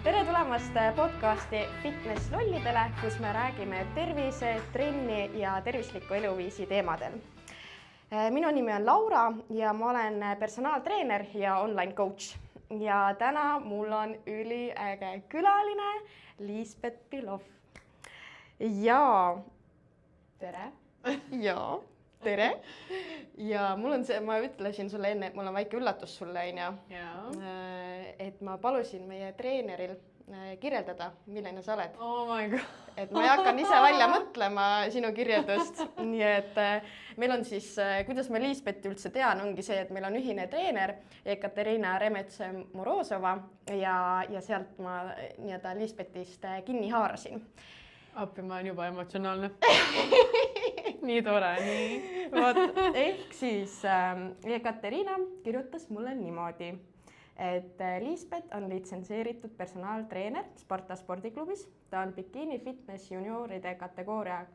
Tere tulemast podcasti Fitness lollidele, kus me räägime tervise, trenni ja tervisliku eluviisi teemadel. Minu nimi on Laura ja ma olen personaaltreener ja online coach. Ja täna mul on üliäge külaline Liisbeth Pilov. Ja Tere! Ja, tere! Ja mul on see, ma ütlesin sulle enne, et mul on väike üllatus sulle, et ma palusin meie treeneril kirjeldada, milline sa oled. Oh my god! Et ma ei hakkan ise välja mõtlema sinu kirjeldust. Nii et meil on siis, kuidas ma Liisbethi üldse tean, ongi see, et meil on ühine treener Ekaterina Remets-Morozova ja sealt ma Liisbethist kinni haarasin. Appi, ma olen juba emotsionaalne. Nii tore, nii. Ehk siis Ekaterina kirjutas mulle niimoodi, et Liisbeth on litsenseeritud personaaltreener Sparta spordiklubis. Ta on Bikini Fitness junioride kategooria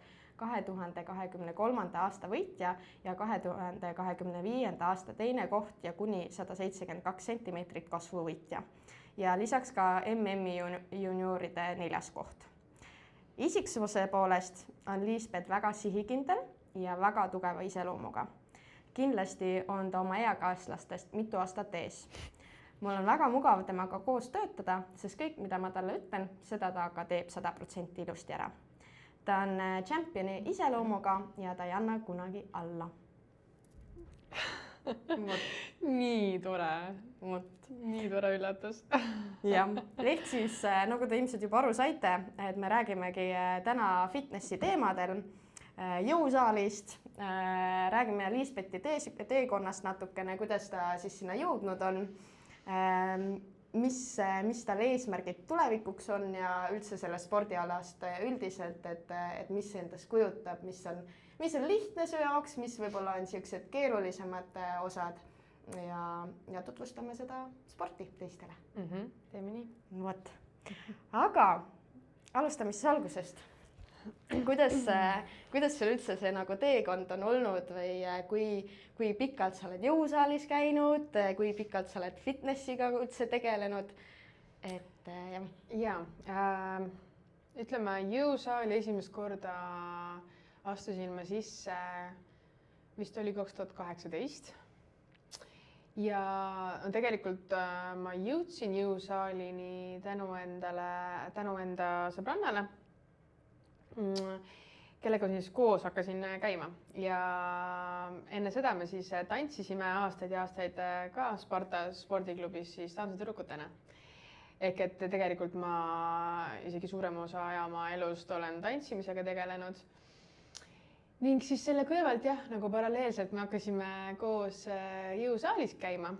2023. aasta võitja ja 2025. aasta teine koht ja kuni 172 centimeetrit kasvu võitja. Ja lisaks ka MM-i junioride 4. koht. Isiksuse poolest on Liisbeth väga sihikindel ja väga tugeva iseloomuga. Kindlasti on ta oma eakaaslastest mitu aastat ees. Mul on väga mugav temaga koos töötada, sest kõik, mida ma talle ütlen, seda ta ka teeb 100% ilusti ära. Ta on championi iseloomuga ja ta ei anna kunagi alla. Nii tore. Nii tore üllatus. Jah, ehk siis, nagu te ilmselt juba aru saite, et me räägimegi täna fitnessi teemadel, jõusaalist, räägime Liisbethi teekonnast natukene, kuidas ta siis sinna jõudnud on, mis tal eesmärgid tulevikuks on ja üldse selle spordialast üldiselt, et mis endast kujutab, mis on lihtne su jaoks, mis võib-olla on siuksed keerulisemad osad ja tutvustame seda sporti teistele. Teeme nii. Vot. Aga alustame siis algusest. Kuidas sul üldse see nagu teekond on olnud või kui pikalt sa oled jõusaalis käinud, kui pikalt sa oled fitnessiga üldse tegelenud? Ütleme, jõusaali esimest korda astusin ma sisse, vist oli 2018. Ja tegelikult ma jõudsin jõusaalini tänu enda sõbrannale, kellega siis koos hakkasin käima. Ja enne seda me siis tantsisime aastaid ja aastaid ka Sparta spordiklubis siis tantsutüdrukutena. Ehk et tegelikult ma isegi suurema osa aja oma elust olen tantsimisega tegelenud. Ning siis selle kõrvalt nagu paralleelselt me hakkasime koos jõusaalis käima.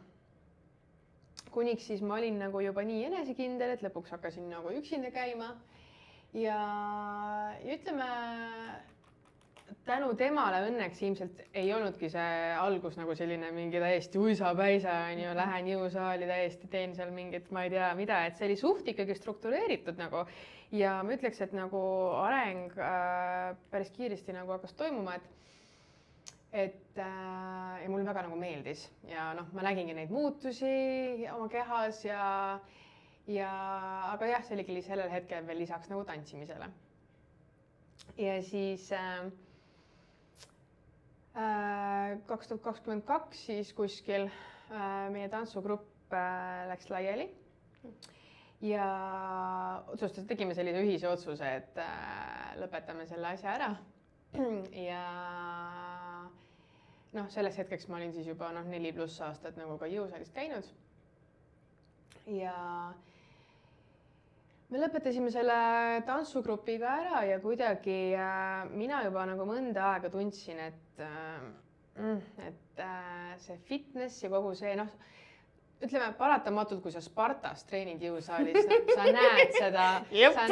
Kuniks siis ma olin nagu juba nii enesekindel, et lõpuks hakkasin nagu üksinda käima. Ja ütleme, tänu temale õnneks ilmselt ei olnudki see algus nagu selline mingi täiesti uisapäisa, lähen jõusaali täiesti, teen seal mingit, ma ei tea mida, et see oli suht ikkagi struktureeritud nagu. Ja ma ütleks, et nagu areng päris kiiresti nagu hakkas toimuma, ja mulle väga nagu meeldis. Ja ma nägingi neid muutusi oma kehas aga see oligi sellel hetkel veel lisaks nagu tantsimisele. Ja siis 2022 siis kuskil meie tantsugrupp läks laiali. Ja tegime sellise ühise otsuse, et lõpetame selle asja ära. Ja selles hetkeks ma olin siis juba 4+ aastat nagu ka jõusaalis käinud. Ja me lõpetasime selle tantsugrupiga ära ja kuidagi mina juba nagu mõnda aega tundsin, et see fitness ja kogu see, ütleme paratamatult, kui sa Spartas treenid jõusaalis, sa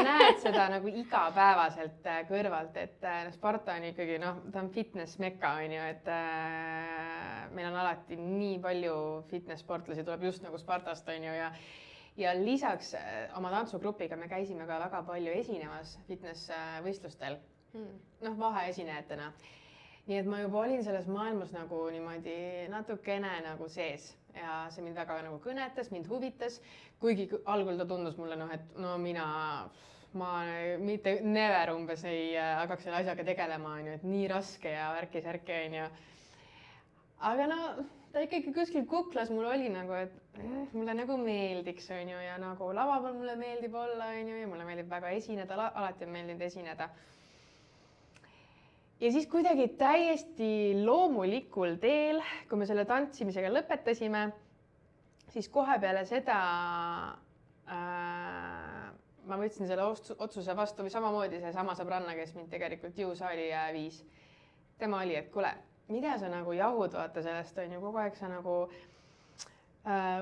näed seda nagu igapäevaselt kõrvalt, et Sparta on ikkagi, ta on fitness mekka, et meil on alati nii palju fitness sportlasi tuleb just nagu Spartast, ja lisaks oma tantsugrupiga me käisime ka väga palju esinemas fitness võistlustel, vaheesinejatena. nii et ma juba olin selles maailmas nagu niimoodi natukene nagu sees ja see mind väga nagu kõnetas, mind huvitas, kuigi algul ta tundus mulle et no ma mitte never umbes ei hakkaks selle asjaga tegelema, et nii raske ja värki-särki, aga no ta ikkagi kuskil kuklas mul oli nagu, et mulle nagu meeldiks, ja nagu lava peal mulle meeldib olla, ja mulle meeldib väga esineda, alati on meeldinud esineda. Ja siis kuidagi täiesti loomulikul teel, kui me selle tantsimisega lõpetasime, siis kohe peale seda ma võtsin selle otsuse vastu või samamoodi see sama sõbranna, kes mind tegelikult jõusaali viis. Tema oli, et kuule, mida sa nagu jahud vaata sellest, kogu aeg sa nagu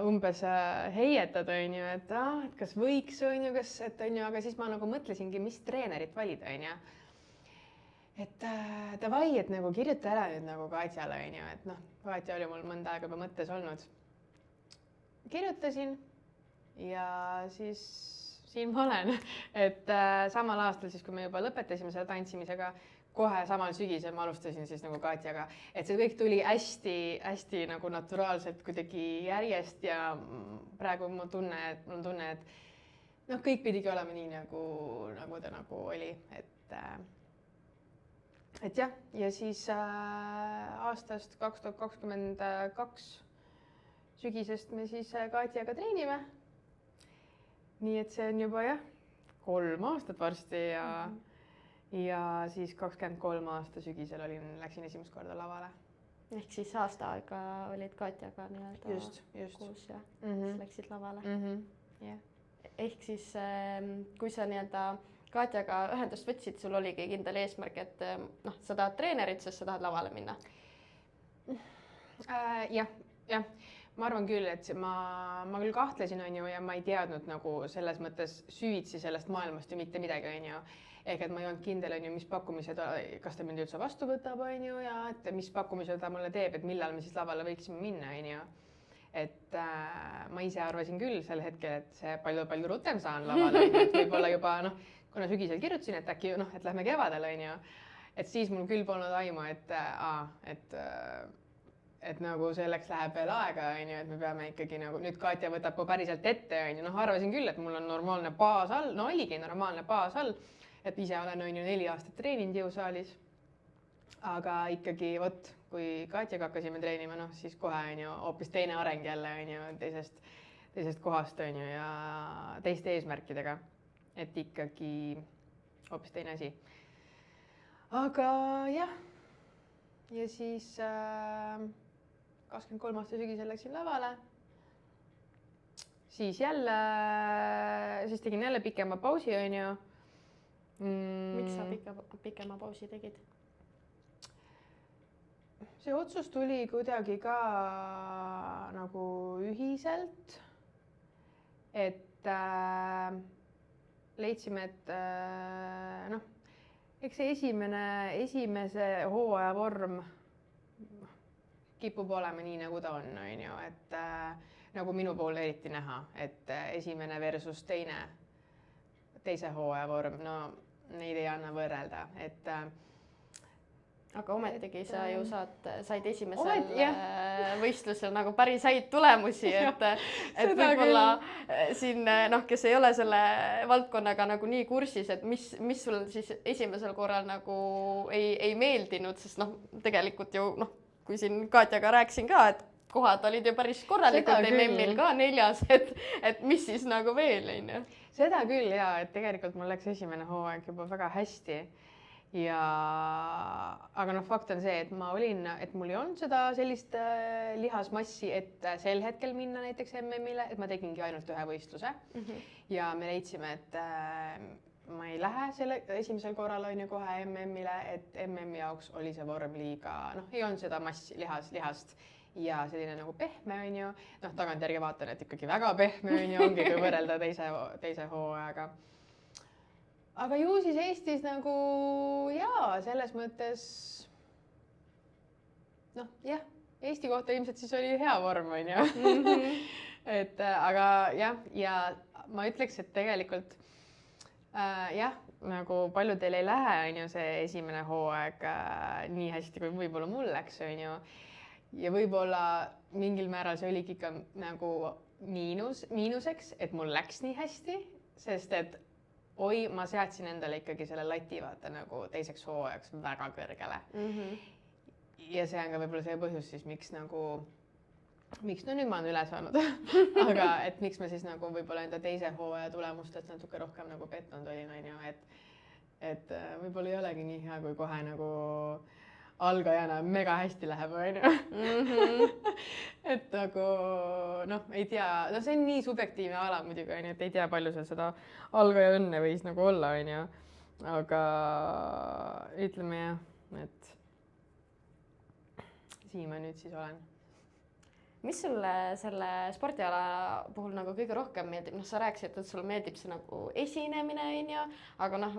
umbes heietad, et kas võiks, aga siis ma nagu mõtlesingi, mis treenerit valida, et davai, et nagu kirjuta ära nüüd nagu Katjale, et Katja oli mul mõnda aega juba mõttes olnud. Kirjutasin ja siis siin ma olen, et samal aastal siis, kui me juba lõpetasime selle tantsimisega, kohe samal sügisel ma alustasin siis nagu Katjaga, et see kõik tuli hästi nagu naturaalselt kuidagi järjest ja praegu mul on tunne, et kõik pidigi olema nii nagu ta nagu oli, et jah, ja siis aastast 2022 sügisest me siis Katjaga treenime. Nii et see on juba 3 aastat varsti ja siis 23 aasta sügisel läksin esimest korda lavale. Ehk siis aasta aega olid Katjaga nii-öelda just. Koos ja siis läksid lavale. Yeah. Ehk siis, kui sa nii-öelda Katjaga ühendust võtsid, sul oligi kindel eesmärk, et sa tahad treenerit, sest sa tahad lavale minna? Jah. Ma arvan küll, et ma küll kahtlesin, ja ma ei teadnud nagu selles mõttes süvitsi sellest maailmast ju mitte midagi, Ehk et ma ei olnud kindel, mis pakkumised, kas ta mind üldse vastu võtab, ja et mis pakkumised ta mulle teeb, et millal me siis lavale võiksime minna, Et ma ise arvasin küll sel hetkel, et see palju rutem saan lavale, et võib-olla juba, kuna sügisel kirjutasin, et äkki, et lähme kevadel, et siis mul küll polnud aimu, et nagu selleks läheb veel aega, et me peame ikkagi nagu, nüüd Katja võtab päriselt ette, arvasin küll, et mul on normaalne baas all, oligi normaalne baas all, et ise olen 4 aastat treeninud jõusaalis, aga ikkagi, kui Katjaga hakkasime treenima, siis kohe hoopis teine areng jälle, teisest kohast, ja teiste eesmärkidega, et ikkagi hoopis teine asi. Aga jah, ja siis 23 aasta sügisel läksin lavale, siis tegin jälle pikema pausi, Miks sa pikema pausi tegid? See otsus tuli kuidagi ka nagu ühiselt, et leidsime, et eks see esimese hooaja vorm kipub olema nii, nagu ta on, et nagu minu pool eriti näha, et esimene versus teise hooaja vorm, neid ei anna võrrelda, et aga ometigi sa ju said esimesel võistlusel nagu päris häid tulemusi, et võib-olla siin, kes ei ole selle valdkonnaga nagu nii kursis, et mis sul siis esimesel korral nagu ei meeldinud, sest tegelikult ju, kui siin Katjaga rääkisin ka, et kohad olid ju päris korralikult MM-il ka 4, et mis siis nagu veel, Seda küll, et tegelikult mul läks esimene hooaeg juba väga hästi. Aga fakt on see, et et mul ei olnud seda sellist lihasmassi, et sel hetkel minna näiteks MM-ile, et ma tegingi ainult ühe võistluse. Ja me leidsime, et ma ei lähe selle esimesel korral kohe MM-ile, et MM-i jaoks oli see vorm liiga, ei olnud seda massi lihast ja selline nagu pehme, tagantjärgi vaatan, et ikkagi väga pehme, ongi kui võrrelda teise hooajaga. Aga ju siis Eestis nagu selles mõttes, Eesti kohta ilmselt siis oli hea vorm, et aga ja ma ütleks, et tegelikult nagu paljudel ei lähe, on ju, see esimene hooaeg nii hästi, kui võib-olla mul läks, on ju. Ja võib-olla mingil määral see oligi ikka nagu miinuseks, et mul läks nii hästi, sest et oi, ma seadsin endale ikkagi selle lati vaata nagu teiseks hooajaks väga kõrgele. Ja see on ka võib-olla see põhjus siis, miks no nüüd ma olen üle saanud, aga et miks ma siis nagu võib-olla enda teise hooaja tulemustest natuke rohkem nagu pettunud olin, on ju, et võib-olla ei olegi nii hea, kui kohe nagu algajana mega hästi läheb, on ju. Et nagu noh, ei tea, no see on nii subjektiivne ala muidugi, on ju, et ei tea, palju seal seda algaja õnne võis nagu olla, on ju. Aga ütleme jah, et siin ma nüüd siis olen. Mis sulle selle spordiala puhul nagu kõige rohkem meeldib? Noh, sa rääkisid, et sulle meeldib see nagu esinemine, on ju, aga noh,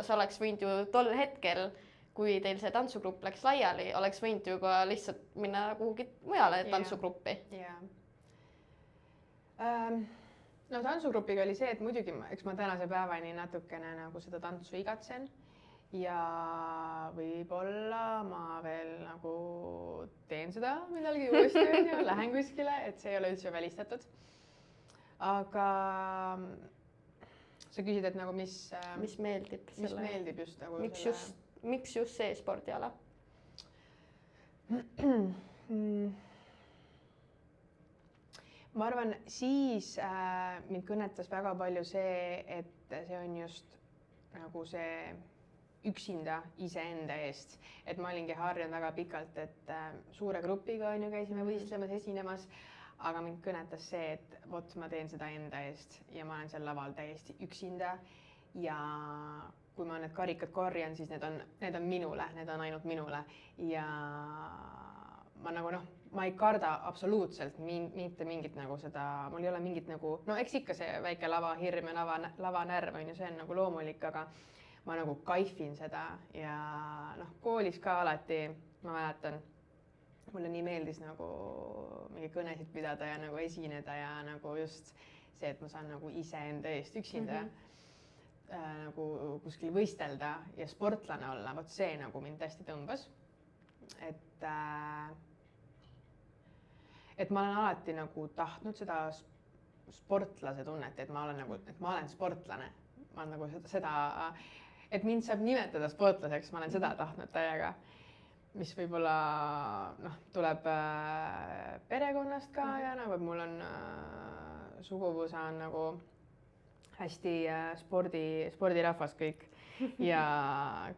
sa oleks võinud ju tol hetkel, kui teil see tantsugrupp läks laiali, oleks võinud ju ka lihtsalt minna kuhugi mujale tantsugruppi. Yeah. No tantsugrupiga oli see, et muidugi eks ma tänase päevani natukene nagu seda tantsu igatsen ja võib-olla ma veel nagu teen seda midagi uuesti, on ju, lähen kuskile, et see ei ole üldse välistatud. Aga sa küsid, et nagu mis meeldib just nagu Miks just see spordiala? Ma arvan, siis mind kõnetas väga palju see, et see on just nagu see üksinda iseenda eest. Et ma olingi harjunud väga pikalt, et suure grupiga on ju käisime võistlemas, esinemas, aga mind kõnetas see, et vot ma teen seda enda eest ja ma olen seal laval täiesti üksinda ja kui ma need karikad korjan, siis need on minule, need on ainult minule ja ma nagu noh, ma ei karda absoluutselt mitte mingit nagu seda, mul ei ole mingit nagu, no eks ikka see väike lavahirm ja lavanärv on ju, see on nagu loomulik, aga ma nagu kaifin seda ja noh, koolis ka alati, ma mäletan, mulle nii meeldis nagu mingi kõnesid pidada ja nagu esineda ja nagu just see, et ma saan nagu iseenda eest üksinda nagu kuskil võistelda ja sportlane olla, vot see nagu mind hästi tõmbas. Et ma olen alati nagu tahtnud seda sportlase tunnet, et ma olen sportlane. Ma olen nagu seda, et mind saab nimetada sportlaseks, ma olen seda tahtnud täiega, mis võib-olla tuleb perekonnast ka ja nagu, et mul on suguvõsa on nagu hästi spordirahvas kõik ja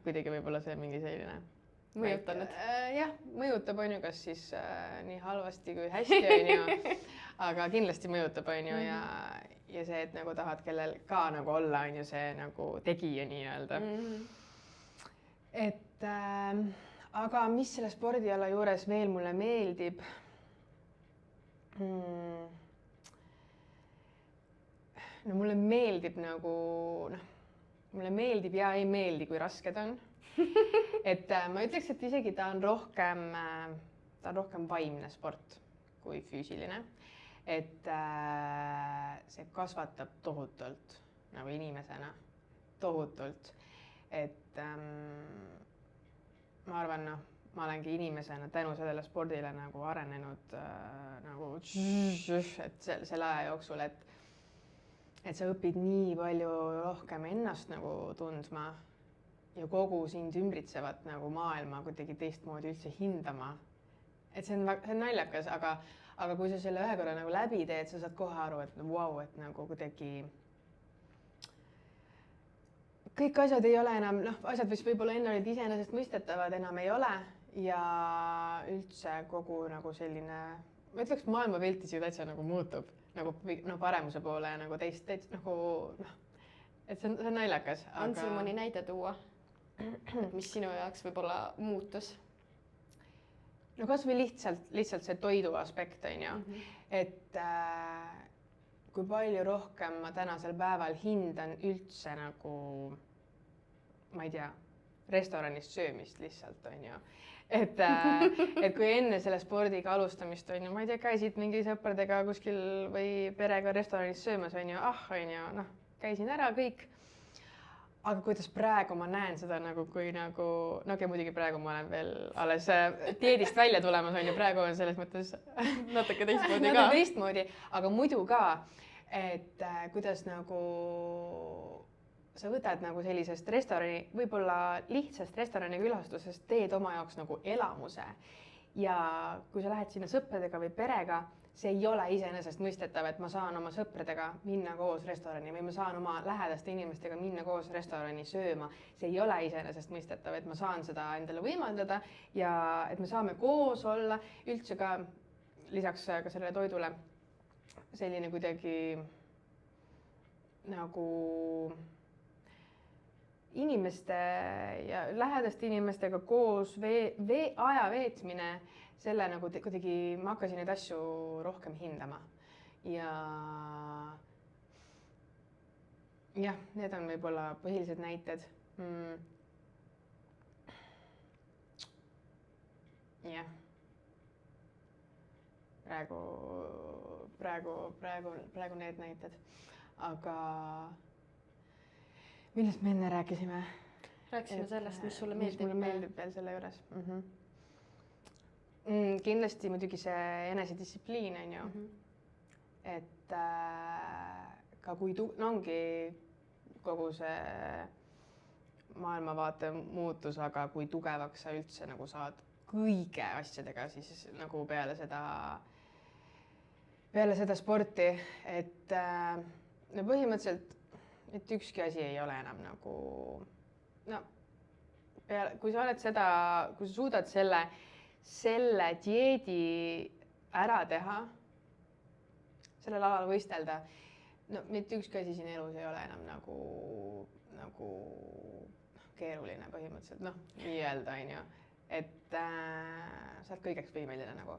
kuidagi võib-olla see mingi selline mõjutanud. Jah, mõjutab on ju, kas siis nii halvasti kui hästi on ju, aga kindlasti mõjutab on ju ja see, et nagu tahad kellel ka nagu olla on ju see nagu tegija nii-öelda. Et aga mis selle spordiala juures veel mulle meeldib? No mulle meeldib nagu, mulle meeldib ja ei meeldi, kui raske ta on. Et ma ütleks, et isegi ta on rohkem vaimne sport kui füüsiline. Et see kasvatab tohutult nagu inimesena, tohutult. Et ma arvan, ma olengi inimesena tänu sellele spordile nagu arenenud nagu et selle aja jooksul, et sa õpid nii palju rohkem ennast nagu tundma ja kogu sind ümbritsevat nagu maailma kuidagi teistmoodi üldse hindama. Et see on naljakas, aga kui sa selle ühe korra nagu läbi teed, sa saad kohe aru, et vau, et nagu kuidagi kõik asjad ei ole enam, asjad, mis võib-olla enne olid iseenesestmõistetavad, enam ei ole ja üldse kogu nagu selline, ma ütleks, maailmapiltis ju täitsa nagu muutub. Nagu paremuse poole ja nagu teist nagu et see on naljakas. On sul mõni näide tuua, mis sinu jaoks võib-olla muutus? No kas või lihtsalt see toidu aspekt on ju, et kui palju rohkem ma tänasel päeval hindan üldse nagu, ma ei tea, restoranist söömist lihtsalt on ju. Et kui enne selle spordiga alustamist on ju, ma ei tea, käisid mingi sõpradega kuskil või perega restoranis söömas on ju, on ju, käisin ära kõik. aga kuidas praegu ma näen seda nagu, kui nagu, no okei, muidugi praegu ma olen veel alles dieedist välja tulemas, on ju, praegu on selles mõttes natuke teistmoodi ka. teistmoodi, aga muidu ka, et kuidas nagu sa võtad nagu sellisest restorani, võib-olla lihtsast restorani külastusest teed oma jaoks nagu elamuse ja kui sa lähed sinna sõpradega või perega, see ei ole iseenesestmõistetav, et ma saan oma sõpradega minna koos restorani või ma saan oma lähedaste inimestega minna koos restorani sööma. See ei ole iseenesestmõistetav, et ma saan seda endale võimaldada ja et me saame koos olla üldse ka lisaks ka sellele toidule selline kuidagi nagu inimeste ja lähedaste inimestega koos aja veetmine, selle nagu kuidagi ma hakkasin neid asju rohkem hindama ja jah, need on võib-olla põhilised näited. Jah, praegu need näited, aga millest me enne rääkisime? Rääkisime sellest, mis sulle meeldib. Mis mulle meeldib veel selle juures. Kindlasti muidugi see enesedistsipliin on ju, et ka kui ongi kogu see maailmavaate muutus, aga kui tugevaks sa üldse nagu saad kõige asjadega siis nagu peale seda sporti, et no põhimõtteliselt et ükski asi ei ole enam nagu, no kui sa oled seda, kui sa suudad selle dieedi ära teha, sellel alal võistelda, no mitte ükski asi siin elus ei ole enam nagu keeruline põhimõtteliselt, noh, nii öelda, on ju, et sa oled kõigeks võimeline nagu.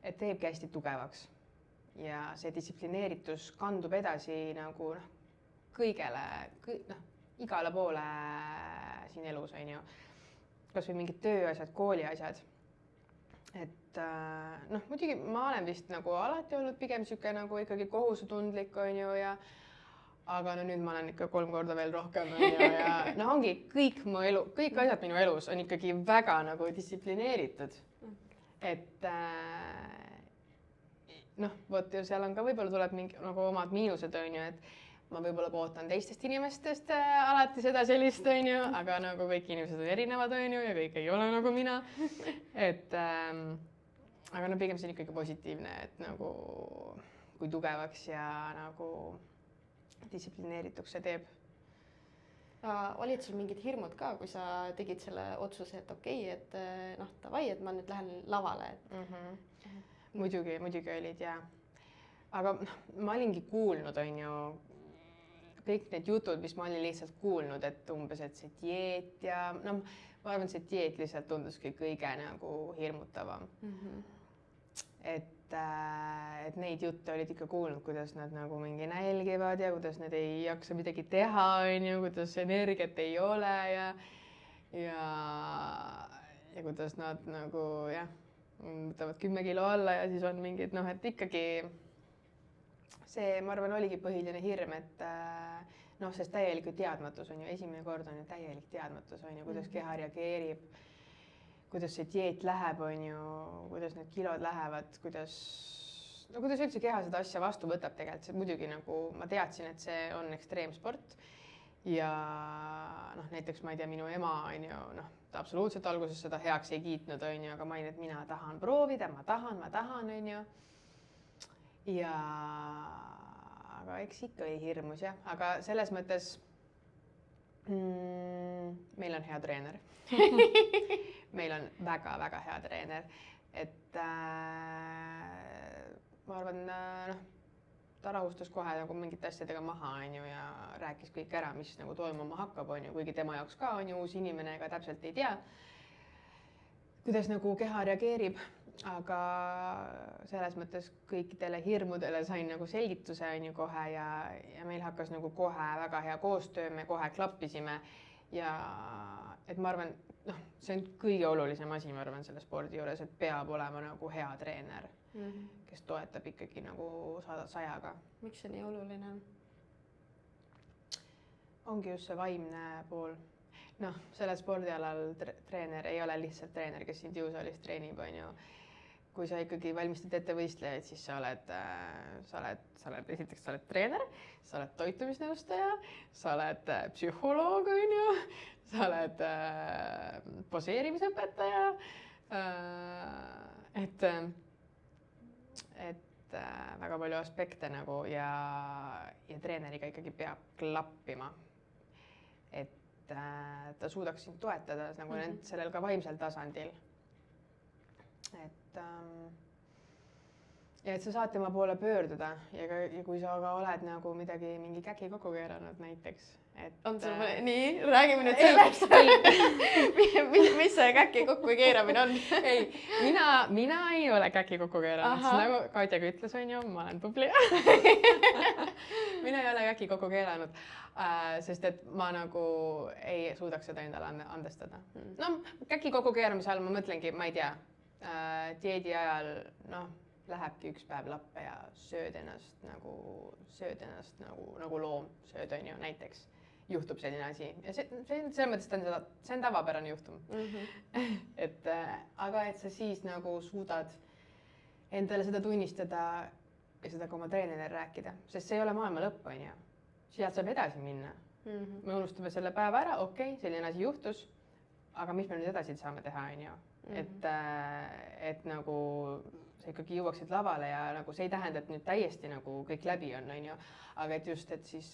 Et teebki hästi tugevaks ja see distsiplineeritus kandub edasi nagu kõigele, igale poole siin elus, on ju. Kas või mingid tööasjad, kooliasjad. Et noh, muidugi ma olen vist nagu alati olnud pigem siuke nagu ikkagi kohusetundlik, on ju, ja aga no nüüd ma olen ikka 3 korda veel rohkem, on ju, ja no ongi kõik asjad minu elus on ikkagi väga nagu distsiplineeritud. Et noh, vot ju seal on ka võib-olla tuleb mingi nagu omad miinused, on ju, et ma võib-olla ootan teistest inimestest alati seda sellist, on ju, aga nagu kõik inimesed on erinevad, on ju, ja kõik ei ole nagu mina. Et aga no pigem see on ikkagi positiivne, et nagu kui tugevaks ja nagu distsiplineerituks see teeb. Olid sul mingid hirmud ka, kui sa tegid selle otsuse, et okei, et noh, davai, et ma nüüd lähen lavale? Muidugi olid, jaa. Aga ma olingi kuulnud, on ju, kõik need jutud, mis ma olin lihtsalt kuulnud, et umbes, et see dieet ja noh, ma arvan, et see dieet lihtsalt tunduski kõige nagu hirmutavam. Et neid jutte olid ikka kuulnud, kuidas nad nagu mingi nälgivad ja kuidas nad ei jaksa midagi teha, on ju, kuidas energiat ei ole ja kuidas nad nagu jah, võtavad 10 kilo alla ja siis on mingid noh, et ikkagi see, ma arvan, oligi põhiline hirm, et noh, sest täielik teadmatus on ju, esimene kord on ju täielik teadmatus, on ju, kuidas keha reageerib, kuidas see dieet läheb, on ju, kuidas need kilod lähevad, kuidas üldse keha seda asja vastu võtab tegelikult. Muidugi nagu ma teadsin, et see on ekstreemsport ja noh, näiteks ma ei tea, minu ema on ju, noh, ta absoluutselt alguses seda heaks ei kiitnud, on ju, aga ma olin, et mina tahan proovida, ma tahan, on ju. Ja aga eks ikka oli hirmus jah, aga selles mõttes meil on hea treener. Meil on väga-väga hea treener, et ma arvan, noh, ta rahustas kohe nagu mingite asjadega maha, on ju, ja rääkis kõik ära, mis nagu toimuma hakkab, on ju, kuigi tema jaoks ka on ju uus inimene, ega täpselt ei tea, kuidas nagu keha reageerib. Aga selles mõttes kõikidele hirmudele sain nagu selgituse on ju kohe ja meil hakkas nagu kohe väga hea koostöö, me kohe klappisime ja et ma arvan, noh, see on kõige olulisem asi, ma arvan, selle spordi juures, et peab olema nagu hea treener, kes toetab ikkagi nagu 100%. Miks see nii oluline on? ongi just see vaimne pool. Noh, sellel spordialal treener ei ole lihtsalt treener, kes sind jõusaalis treenib, on ju. Kui sa ikkagi valmistad ette võistlejaid, siis sa oled esiteks sa oled treener, sa oled toitumisnõustaja, sa oled psühholoog, on ju, sa oled poseerimisõpetaja, et väga palju aspekte nagu ja treeneriga ikkagi peab klappima, et ta suudaks sind toetada nagu sellel ka vaimsel tasandil. Ja et sa saad tema poole pöörduda ja kui sa aga oled nagu mingi käki kokku keeranud näiteks, et on sul nii, räägime nüüd sellest, mis see käki kokku keeramine on? Ei, mina ei ole käki kokku keeranud, nagu Katjaga ütles, on ju, ma olen tubli. Mina ei ole käki kokku keeranud, sest et ma nagu ei suudaks seda endale andestada. No, käki kokku keeramise all ma mõtlengi, ma ei tea, dieedi ajal, lähebki üks päev lappe ja sööd ennast nagu loom sööd, on ju, näiteks. Juhtub selline asi ja selles mõttes see on tavapärane juhtum. Aga et sa siis nagu suudad endale seda tunnistada ja seda ka oma treenerile rääkida, sest see ei ole maailma lõpp, on ju. Sealt saab edasi minna. Me unustame selle päeva ära, okei, selline asi juhtus, aga mis me nüüd edasi saame teha, on ju. Et nagu sa ikkagi jõuaksid lavale ja nagu see ei tähenda, et nüüd täiesti nagu kõik läbi on ju, aga et just, et siis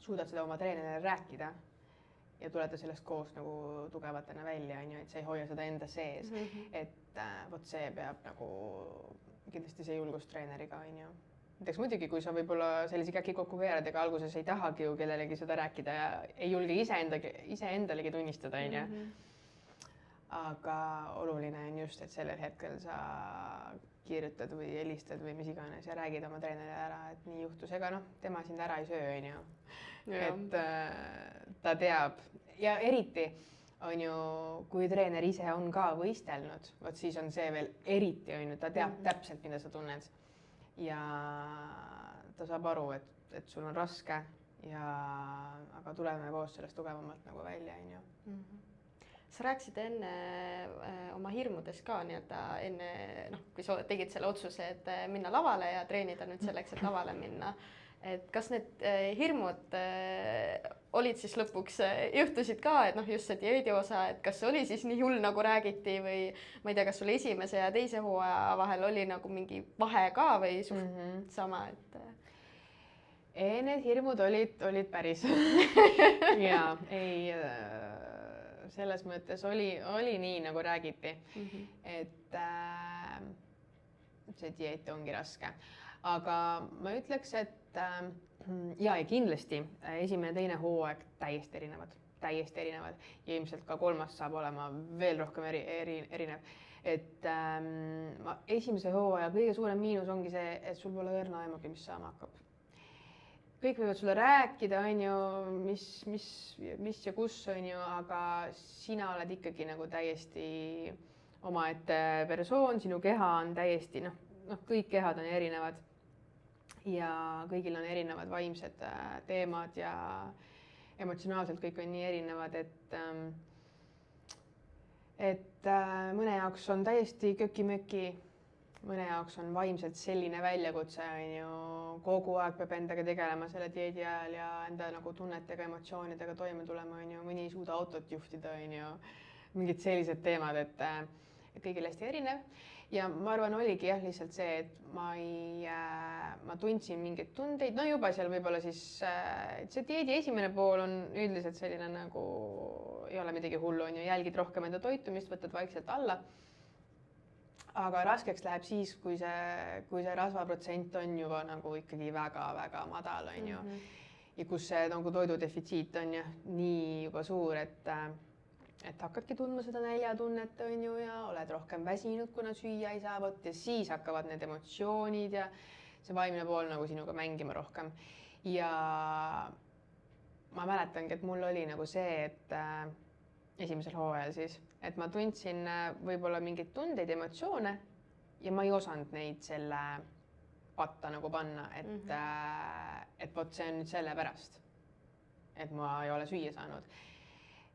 suudad seda oma treenerile rääkida ja tulete sellest koos nagu tugevatena välja, on ju, et sa ei hoia seda enda sees, et vot see peab nagu kindlasti see julgus treeneriga, on ju. Näiteks muidugi, kui sa võib-olla sellise käki kokku keerad, ega alguses ei tahagi ju kellelegi seda rääkida ja ei julge iseendalegi tunnistada, on ju. Aga oluline on just, et sellel hetkel sa kirjutad või helistad või mis iganes ja räägid oma treenerile ära, et nii juhtus, ega tema sind ära ei söö, on ju. Et ta teab ja eriti on ju, kui treener ise on ka võistelnud, vot siis on see veel eriti, on ju, ta teab täpselt, mida sa tunned ja ta saab aru, et sul on raske aga tuleme koos sellest tugevamalt nagu välja, on ju. Sa rääkisid enne oma hirmudest ka enne, kui sa tegid selle otsuse, et minna lavale ja treenida nüüd selleks, et lavale minna. Et kas need hirmud olid siis lõpuks, juhtusid ka, et just see dieedi osa, et kas oli siis nii hull nagu räägiti või ma ei tea, kas sul esimese ja teise hooaja vahel oli nagu mingi vahe ka või suht sama, et... Need hirmud olid päris. Ja ei... Selles mõttes oli nii, nagu räägiti, et see dieet ongi raske. Aga ma ütleks, et ja kindlasti esimene ja teine hooaeg täiesti erinevad. Ja ilmselt ka kolmas saab olema veel rohkem erinev. Et esimese hooaja kõige suurem miinus ongi see, et sul pole õrna aimugi, mis saama hakkab. Kõik võivad sulle rääkida, on ju, mis ja kus, on ju, aga sina oled ikkagi nagu täiesti omaette persoon, sinu keha on täiesti, kõik kehad on erinevad ja kõigil on erinevad vaimsed teemad ja emotsionaalselt kõik on nii erinevad, et mõne jaoks on täiesti köki-möki, mõne jaoks on vaimselt selline väljakutse, on ju, kogu aeg peab endaga tegelema selle dieedi ajal ja enda nagu tunnetega, emotsioonidega toime tulema, on ju, mõni ei suuda autot juhtida, on ju, mingid sellised teemad, et kõigil hästi erinev. Ja ma arvan, oligi jah, lihtsalt see, et ma tundsin mingeid tundeid, juba seal võib-olla siis, see dieedi esimene pool on üldiselt selline nagu, ei ole midagi hullu, on ju, jälgid rohkem enda toitumist, võtad vaikselt alla. Aga raskeks läheb siis, kui see rasvaprotsent on juba nagu ikkagi väga-väga madal, on ju. Ja kus see nagu toidudefitsiit on ju nii juba suur, et hakkadki tundma seda näljatunnet, on ju, ja oled rohkem väsinud, kuna süüa ei saa võtta ja siis hakkavad need emotsioonid ja see vaimne pool nagu sinuga mängima rohkem. Ja ma mäletangi, et mul oli nagu see, et esimesel hooajal siis, et ma tundsin võib-olla mingeid tundeid, emotsioone ja ma ei osanud neid selle patta nagu panna, et vot see on nüüd selle pärast. et ma ei ole süüa saanud.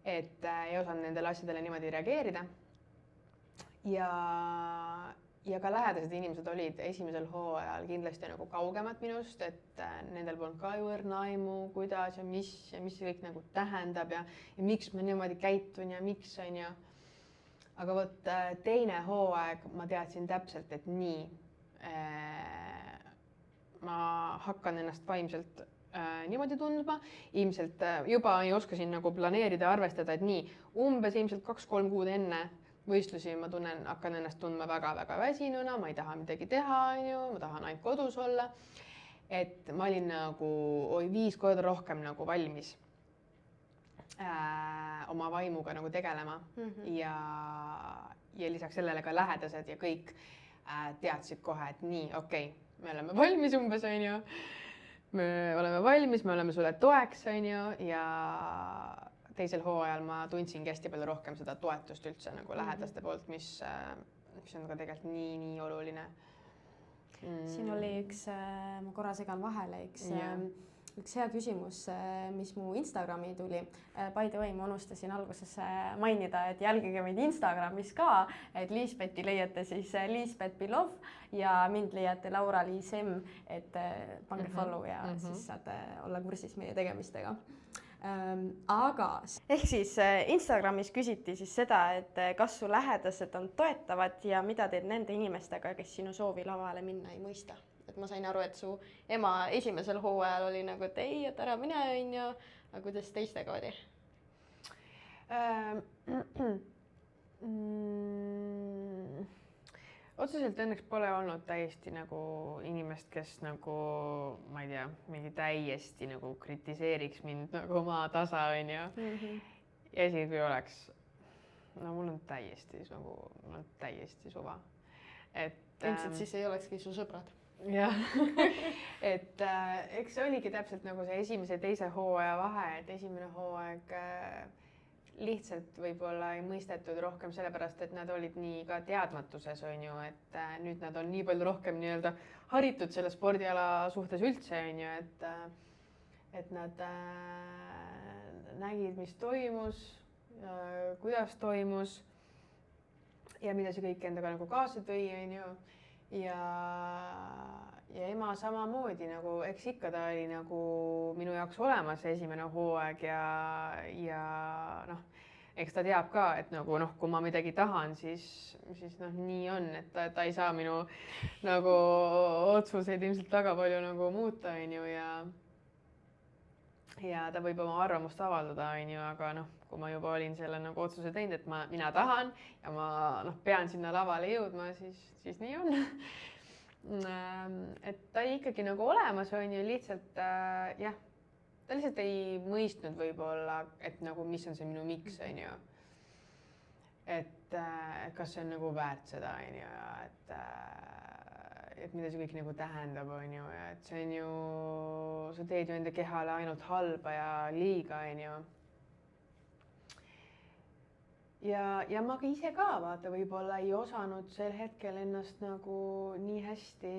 Et ei osanud nendele asjadele niimoodi reageerida. Ja ka lähedased inimesed olid esimesel hooajal kindlasti nagu kaugemad minust, et nendel polnud ka ju õrna aimu, kuidas ja mis see kõik nagu tähendab ja miks ma niimoodi käitun ja miks on ju. Aga vot teine hooaeg ma teadsin täpselt, et nii, ma hakkan ennast vaimselt niimoodi tundma, ilmselt juba oskasin nagu planeerida ja arvestada, et nii, umbes ilmselt 2-3 kuud enne võistlusi ma hakkan ennast tundma väga-väga väsinuna, ma ei taha midagi teha, ma tahan ainult kodus olla. Et ma olin nagu 5 korda rohkem nagu valmis oma vaimuga nagu tegelema ja lisaks sellele ka lähedased ja kõik teadsid kohe, et nii, okei, me oleme valmis umbes, on ju. Me oleme valmis, me oleme sulle toeks, on ju, ja teisel hooajal ma tundsingi hästi palju rohkem seda toetust üldse nagu lähedaste poolt, mis on ka tegelikult nii oluline. Siin oli üks, ma korra segan vahele, üks hea küsimus, mis mu Instagrami tuli. By the way, ma unustasin alguses mainida, et jälgige meid Instagramis ka, et Liisbeti leiate siis Liisbet Belov ja mind leiate Laura-Liis M, et pange follow ja siis saate olla kursis meie tegemistega. Aga ehk siis Instagramis küsiti siis seda, et kas su lähedased on toetavad ja mida teed nende inimestega, kes sinu soovi lavale minna ei mõista. Et ma sain aru, et su ema esimesel hooajal oli nagu, et ei, et ära mine on ju, aga kuidas teistega oli? Otseselt õnneks pole olnud täiesti nagu inimest, kes nagu, ma ei tea, mingi täiesti nagu kritiseeriks mind nagu oma tasa, on ju. Ja isegi kui oleks, no mul on täiesti suva. Ilmselt siis ei olekski su sõbrad. Jah, et eks see oligi täpselt nagu see esimese ja teise hooaja vahe, et esimene hooaeg lihtsalt võib-olla ei mõistetud rohkem sellepärast, et nad olid nii ka teadmatuses, on ju, et nüüd nad on nii palju rohkem nii-öelda haritud selle spordiala suhtes üldse, on ju, et nad nägid, mis toimus, kuidas toimus ja mida see kõik endaga nagu kaasa tõi, on ju, ja ema samamoodi nagu, eks ikka ta oli nagu minu jaoks olemas esimene hooaeg ja noh, eks ta teab ka, et nagu noh, kui ma midagi tahan, siis noh, nii on, et ta ei saa minu nagu otsuseid ilmselt väga palju nagu muuta, on ju, ja ta võib oma arvamust avaldada, on ju, aga noh, kui ma juba olin selle nagu otsuse teinud, et mina tahan ja ma noh, pean sinna lavale jõudma, siis nii on. Et ta oli ikkagi nagu olemas, on ju, lihtsalt jah, ta lihtsalt ei mõistnud võib-olla, et nagu mis on see minu miks, on ju. Et kas see on nagu väärt seda, on ju, et mida see kõik nagu tähendab, on ju, ja et see on ju, sa teed ju enda kehale ainult halba ja liiga, on ju. Ja ma ka ise ka vaata võib-olla ei osanud sel hetkel ennast nagu nii hästi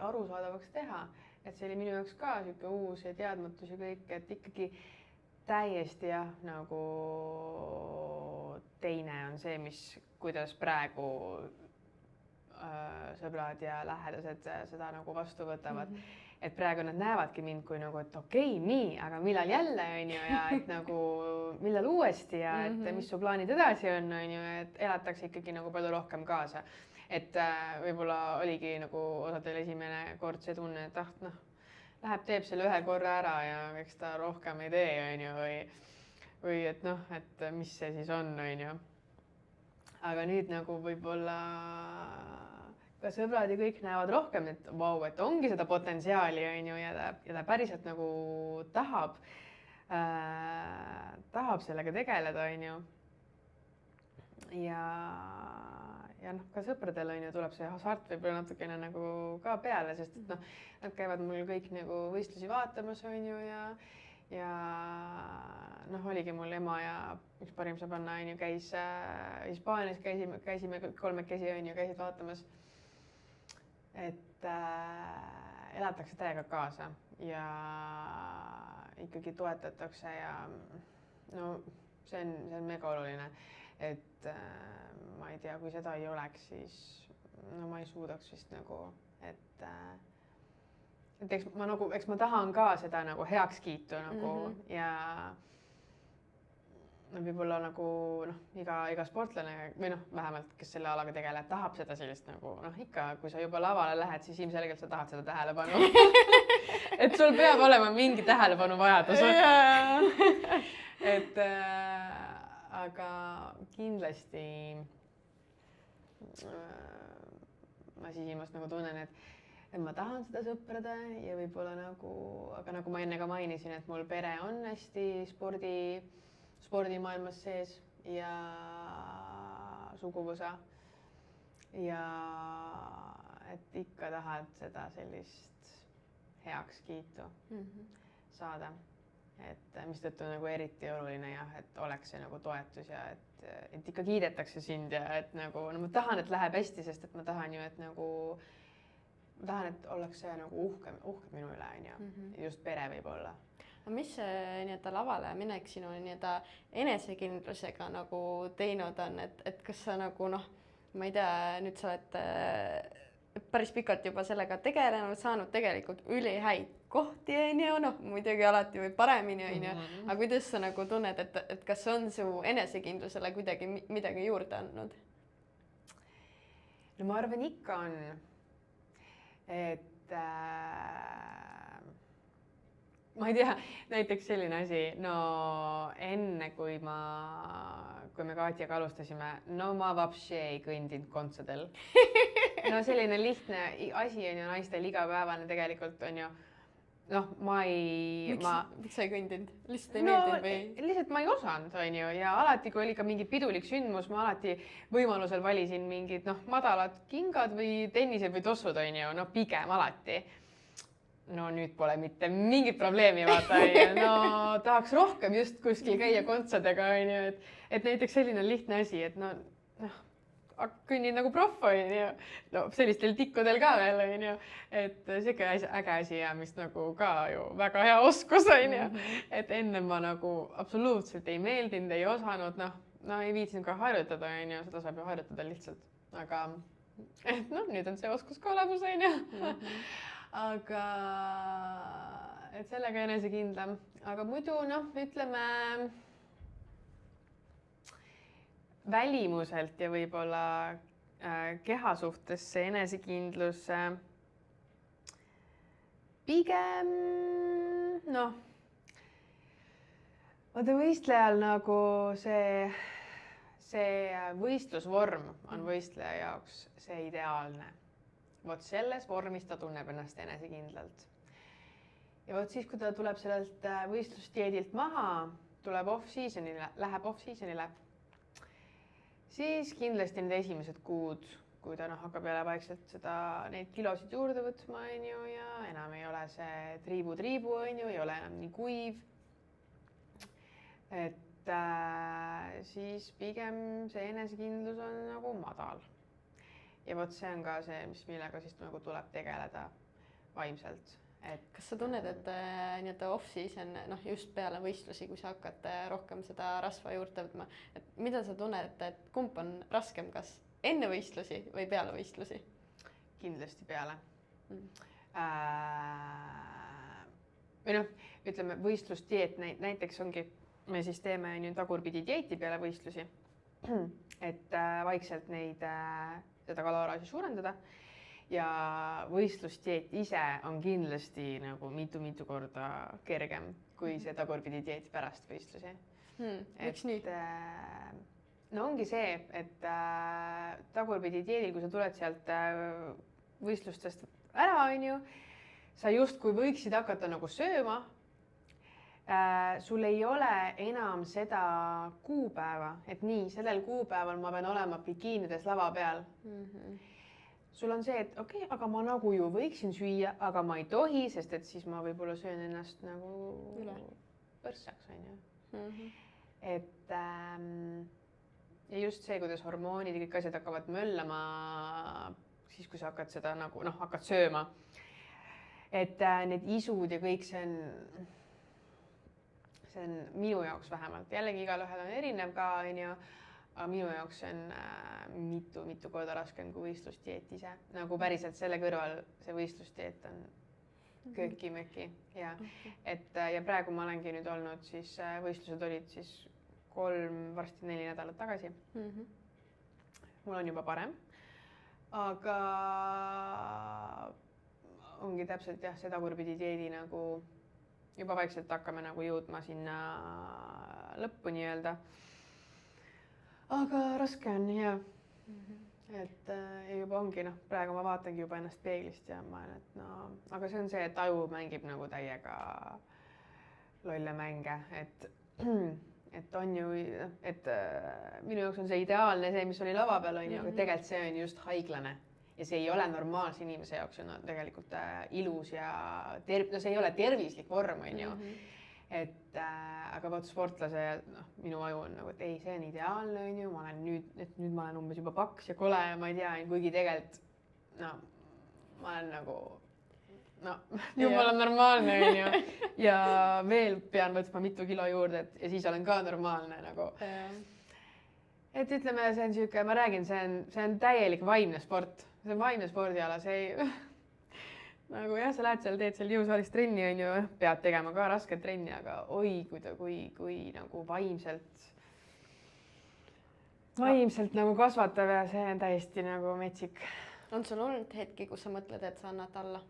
arusaadavaks teha, et see oli minu jaoks ka sihuke uus ja teadmatus ja kõik, et ikkagi täiesti jah, nagu teine on see, kuidas praegu sõbrad ja lähedased seda nagu vastu võtavad. Et praegu nad näevadki mind kui nagu, et okei, nii, aga millal jälle, on ju, ja et nagu millal uuesti ja et mis su plaanid edasi on ju, et elatakse ikkagi nagu palju rohkem kaasa. Et võib-olla oligi nagu osadel esimene kord see tunne, et noh, läheb, teeb selle ühe korra ära ja eks ta rohkem ei tee, on ju, või et noh, et mis see siis on ju. Aga nüüd nagu võib-olla ka sõbrad ja kõik näevad rohkem, et vau, et ongi seda potentsiaali, on ju, ja ta päriselt nagu tahab sellega tegeleda, on ju. Ja noh, ka sõpradel, on ju, tuleb see hasart võib-olla natukene nagu ka peale, sest et noh, nad käivad mul kõik nagu võistlusi vaatamas, on ju, ja noh, oligi mul ema ja üks parim sõbranna, on ju, käis Hispaanias, käisime kolmekesi, on ju, käisid vaatamas. Et elatakse täiega kaasa ja ikkagi toetatakse ja no see on mega oluline, et ma ei tea, kui seda ei oleks, siis no ma ei suudaks vist nagu, et eks ma tahan ka seda nagu heakskiitu nagu ja no võib-olla nagu iga sportlane või vähemalt, kes selle alaga tegeleb, tahab seda sellist nagu ikka, kui sa juba lavale lähed, siis ilmselgelt sa tahad seda tähelepanu. Et sul peab olema mingi tähelepanu vajadus. Et aga kindlasti ma sisimas nagu tunnen, et ma tahan seda sõprade ja võib-olla nagu, aga nagu ma enne ka mainisin, et mul pere on hästi spordimaailmas sees ja suguvõsa ja et ikka tahad seda sellist heakskiitu saada, et mistõttu nagu eriti oluline jah, et oleks see nagu toetus ja et ikka kiidetakse sind ja et nagu ma tahan, et läheb hästi, sest et ma tahan ju, et nagu ma tahan, et ollakse nagu uhke minu üle, just pere võib olla. Mis see nii-öelda lavale minek sinu nii-öelda enesekindlusega nagu teinud on, et kas sa nagu ma ei tea, nüüd sa oled päris pikalt juba sellega tegelenud, saanud tegelikult ülihäid kohti, muidugi alati või paremini, aga kuidas sa nagu tunned, et kas on su enesekindlusele kuidagi midagi juurde andnud? No ma arvan, ikka on, et ma ei tea, näiteks selline asi, no enne kui me Katjaga alustasime, no ma vapsi ei kõndinud kontsadel. No selline lihtne asi on ju naistel igapäevane tegelikult on ju, ma ei... Miks sa ei kõndinud? Lihtsalt ei meeldinud või? Lihtsalt ma ei osanud on ju ja alati, kui oli ka mingi pidulik sündmus, ma alati võimalusel valisin mingid madalad kingad või tennised või tossud on ju, pigem alati. No nüüd pole mitte mingit probleemi, vaata, tahaks rohkem just kuskil käia kontsadega, on ju, et näiteks selline lihtne asi, et kõnnin nagu proff, on ju, sellistel tikkudel ka veel, on ju, et siuke äge asi ja mis nagu ka ju väga hea oskus, on ju, et enne ma nagu absoluutselt ei meeldinud, ei osanud, ei viitsinud ka harjutada, on ju, seda saab ju harjutada lihtsalt, aga nüüd on see oskus ka olemas, on ju. Aga et sellega enesekindlam, aga muidu ütleme välimuselt ja võib-olla keha suhtes see enesekindlus pigem vaata võistlejal nagu see võistlusvorm on võistleja jaoks see ideaalne. Vot selles vormis ta tunneb ennast enesekindlalt. Ja vot siis, kui ta tuleb sellelt võistlusdieedilt maha, läheb off-seasonile, siis kindlasti need esimesed kuud, kui ta hakkab jälle vaikselt neid kilosid juurde võtma, ja enam ei ole see triibu, ei ole enam nii kuiv. Et siis pigem see enesekindlus on nagu madal. Ja vot see on ka see, millega siis nagu tuleb tegeleda vaimselt. Kas sa tunned, et off-season, just peale võistlusi, kui sa hakkad rohkem seda rasva juurde võtma, et mida sa tunned, et kumb on raskem, kas enne võistlusi või peale võistlusi? Kindlasti peale. Või ütleme, võistlusdieet näiteks ongi, me siis teeme tagurpidi dieeti peale võistlusi, et vaikselt seda kaloraaži suurendada ja võistlusdieet ise on kindlasti nagu mitu korda kergem kui see tagurpidi dieet pärast võistlusi. Miks nii? No ongi see, et tagurpidi dieedil, kui sa tuled sealt võistlustest ära, on ju, sa justkui võiksid hakata nagu sööma, sul ei ole enam seda kuupäeva, et nii, sellel kuupäeval ma pean olema bikiinides lava peal. Sul on see, et okei, aga ma nagu ju võiksin süüa, aga ma ei tohi, sest et siis ma võib-olla söön ennast nagu põrsaks, on ju. Et ja just see, kuidas hormoonid ja kõik asjad hakkavad möllama, siis kui sa hakkad seda nagu, hakkad sööma. Et need isud ja kõik see on see on minu jaoks vähemalt, jällegi igalühel on erinev ka, onju, aga minu jaoks see on mitu korda raskem kui võistlusdieet ise. Nagu päriselt selle kõrval see võistlusdieet on kööki-möki ja ja praegu ma olengi nüüd olnud siis, võistlused olid siis 3, varsti 4 nädalat tagasi. Mul on juba parem, aga ongi täpselt jah, seda kurpidi dieedi nagu juba vaikselt hakkame nagu jõudma sinna lõppu nii-öelda. Aga raske on ja et juba ongi, praegu ma vaatangi juba ennast peeglist ja ma olen, et aga see on see, et aju mängib nagu täiega lolle mänge, et on ju, et minu jaoks on see ideaalne, see, mis oli lava peal, on ju, aga tegelikult see on just haiglane ja see ei ole normaalse inimese jaoks, on tegelikult ilus ja see ei ole tervislik vorm, on ju. Aga vaat sportlase, minu aju on nagu, et ei, see on ideaalne, on ju, ma olen nüüd ma olen umbes juba paks ja kole ja ma ei tea, kuigi tegelikult, ma olen nagu, jumala normaalne, on ju, ja veel pean võtma mitu kilo juurde, ja siis olen ka normaalne nagu. Et ütleme, see on siuke, ma räägin, see on täielik vaimne sport, see on vaimne spordiala, see ei... Nagu jah, sa lähed seal, teed seal jõusaalis trenni, on ju, pead tegema ka rasket trenni, aga oi, kui nagu vaimselt nagu kasvatab ja see on täiesti nagu metsik. On sul olnud hetki, kus sa mõtled, et sa annad alla?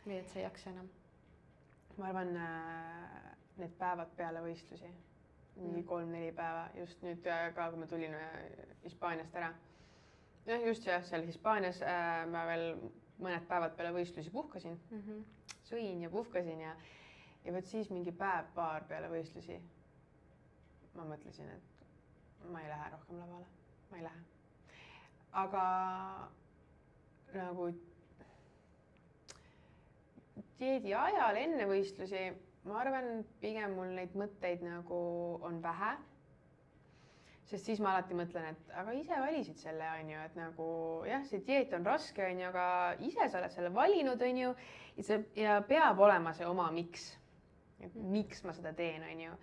Või et sa ei jaksa enam? Ma arvan, need päevad peale võistlusi, 3-4 päeva, just nüüd ka, kui ma tulin Hispaaniast ära. Ja just seal Hispaanias ma veel mõned päevad peale võistlusi puhkasin, sõin ja puhkasin ja võt siis mingi päev-paar peale võistlusi ma mõtlesin, et ma ei lähe rohkem lavale, ma ei lähe. Aga nagu dieedi ajal enne võistlusi, ma arvan, pigem mul neid mõtteid nagu on vähe. Sest siis ma alati mõtlen, et aga ise valisid selle, on ju, et nagu jah, see dieet on raske, on ju, aga ise sa oled selle valinud, on ju, ja peab olema see oma miks. Miks ma seda teen, on ju,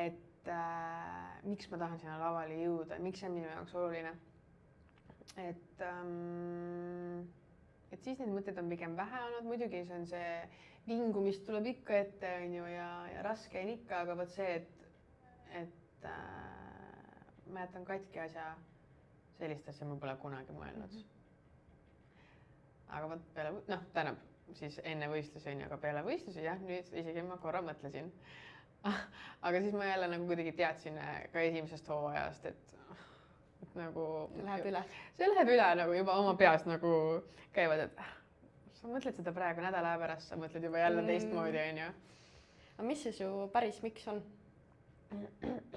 et miks ma tahan sinna lavale jõuda, miks see on minu jaoks oluline. Et siis need mõtted on pigem vähe olnud, muidugi see on see vingumist tuleb ikka ette, on ju, ja raske on ikka, aga võt see, et ma jätan katki asja, sellist asja ma pole kunagi mõelnud. Aga võt peale, tähendab siis enne võistlusi, aga peale võistlusi, jah, nüüd isegi ma korra mõtlesin. Aga siis ma jälle nagu kuidagi teadsin ka esimesest hooajast, et nagu... Läheb üle. See läheb üle nagu juba oma peas nagu käivad, et sa mõtled seda praegu nädala pärast, sa mõtled juba jälle teistmoodi, on ju. Aga mis see su päris miks on?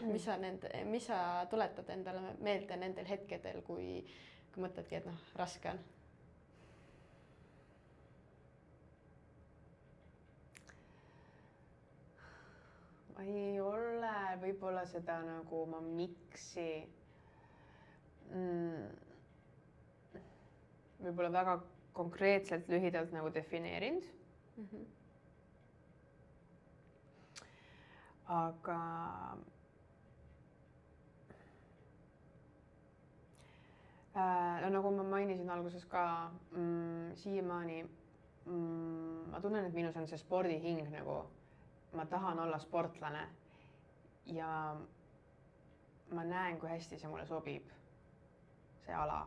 Mis sa tuletad endale meelde nendel hetkedel, kui mõtledki, et raske on? Ma ei ole võib-olla seda nagu oma miksi võib-olla väga konkreetselt lühidalt nagu defineerinud. Aga nagu ma mainisin alguses ka, siiamaani ma tunnen, et minus on see spordihing nagu, ma tahan olla sportlane ja ma näen, kui hästi see mulle sobib, see ala.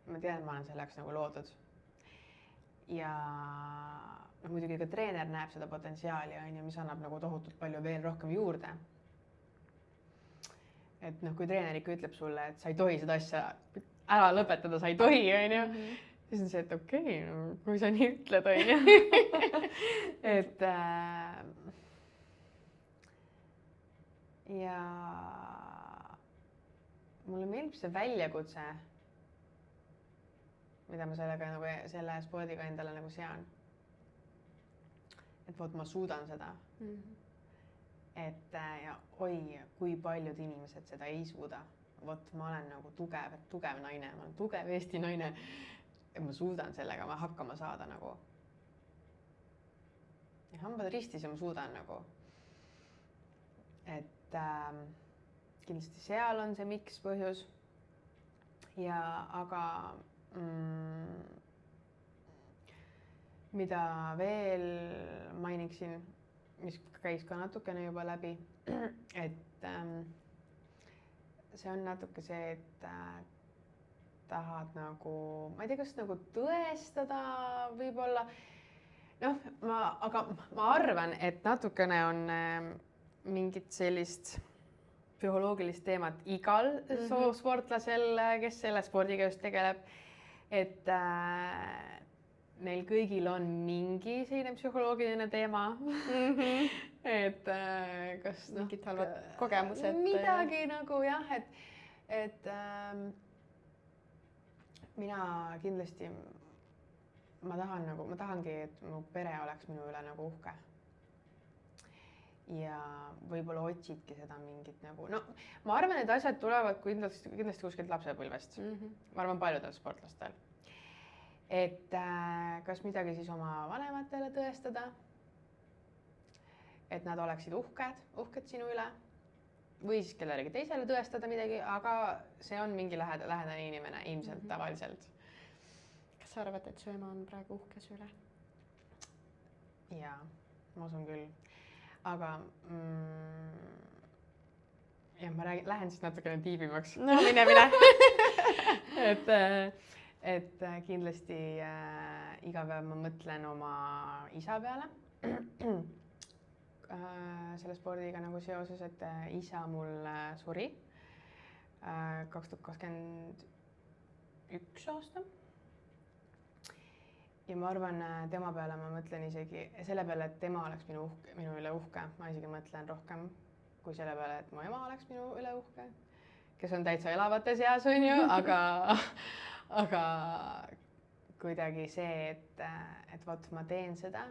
Ma tean, et ma olen selleks nagu loodud. Ja muidugi ka treener näeb seda potentsiaali, mis annab nagu tohutult palju veel rohkem juurde. Et kui treener ikka ütleb sulle, et sa ei tohi seda asja ära lõpetada, sa ei tohi, siis on see, et okei, kui sa nii ütled, et ja mulle meeldib see väljakutse, mida ma selle spordiga endale nagu sean. Et ma suudan seda. Et ja oi, kui paljud inimesed seda ei suuda. Ma olen nagu tugev naine, ma olen tugev Eesti naine. Et ma suudan sellega hakkama saada nagu. ja hambad ristis ja ma suudan nagu. Et kindlasti seal on see miks põhjus. Ja aga mida veel mainiksin, mis käis ka natukene juba läbi, et see on natuke see, et tahad nagu, ma ei tea, kas nagu tõestada võib-olla, noh, ma arvan, et natukene on mingit sellist psühholoogilist teemat igal sportlasel, kes selle spordiga just tegeleb, et neil kõigil on mingi selline psühholoogiline teema. Et kas mingid halvad kogemused. Midagi nagu jah, et mina kindlasti, ma tahangi, et mu pere oleks minu üle nagu uhke. Ja võib-olla otsidki seda mingit nagu, no ma arvan, et asjad tulevad kindlasti kuskilt lapsepõlvest. Ma arvan paljudel sportlastel. Et kas midagi siis oma vanematele tõestada, et nad oleksid uhked sinu üle või siis kellelegi teisele tõestada midagi, aga see on mingi lähedane inimene ilmselt tavaliselt. Kas sa arvad, et su ema on praegu uhke su üle? Jaa, ma usun küll. Aga ja ma lähen siis natukene tiibimaks. No mine. et kindlasti iga päev ma mõtlen oma isa peale selle spordiga nagu seoses, et isa mul suri 2021 aasta. Ja ma arvan, tema peale ma mõtlen isegi selle peale, et tema oleks minu üle uhke. Ma isegi mõtlen rohkem kui selle peale, et mu ema oleks minu üle uhke, kes on täitsa elavate seas, on ju, aga kuidagi see, et vot ma teen seda,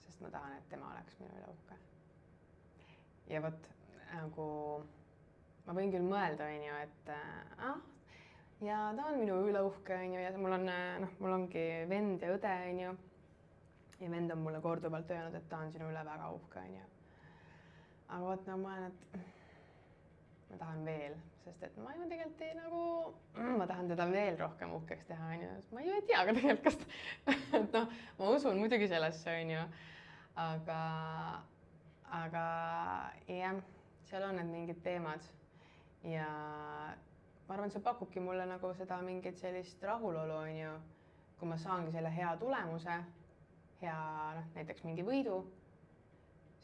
sest ma tahan, et tema oleks minu üle uhke. Ja vot nagu ma võin küll mõelda, on ju, et ja ta on minu üle uhke, on ju, ja mul ongi vend ja õde, on ju. Ja vend on mulle korduvalt öelnud, et ta on sinu üle väga uhke, on ju. Aga vot nagu ma olen, et ma tahan veel, sest et ma ju tegelikult nagu, ma tahan teda veel rohkem uhkeks teha, on ju. Ma ju ei tea ka tegelikult, kas, et noh, ma usun muidugi sellesse, on ju. Aga jah, seal on need mingid teemad ja ma arvan, see pakubki mulle nagu seda mingit sellist rahulolu, on ju, kui ma saangi selle hea tulemuse, hea näiteks mingi võidu,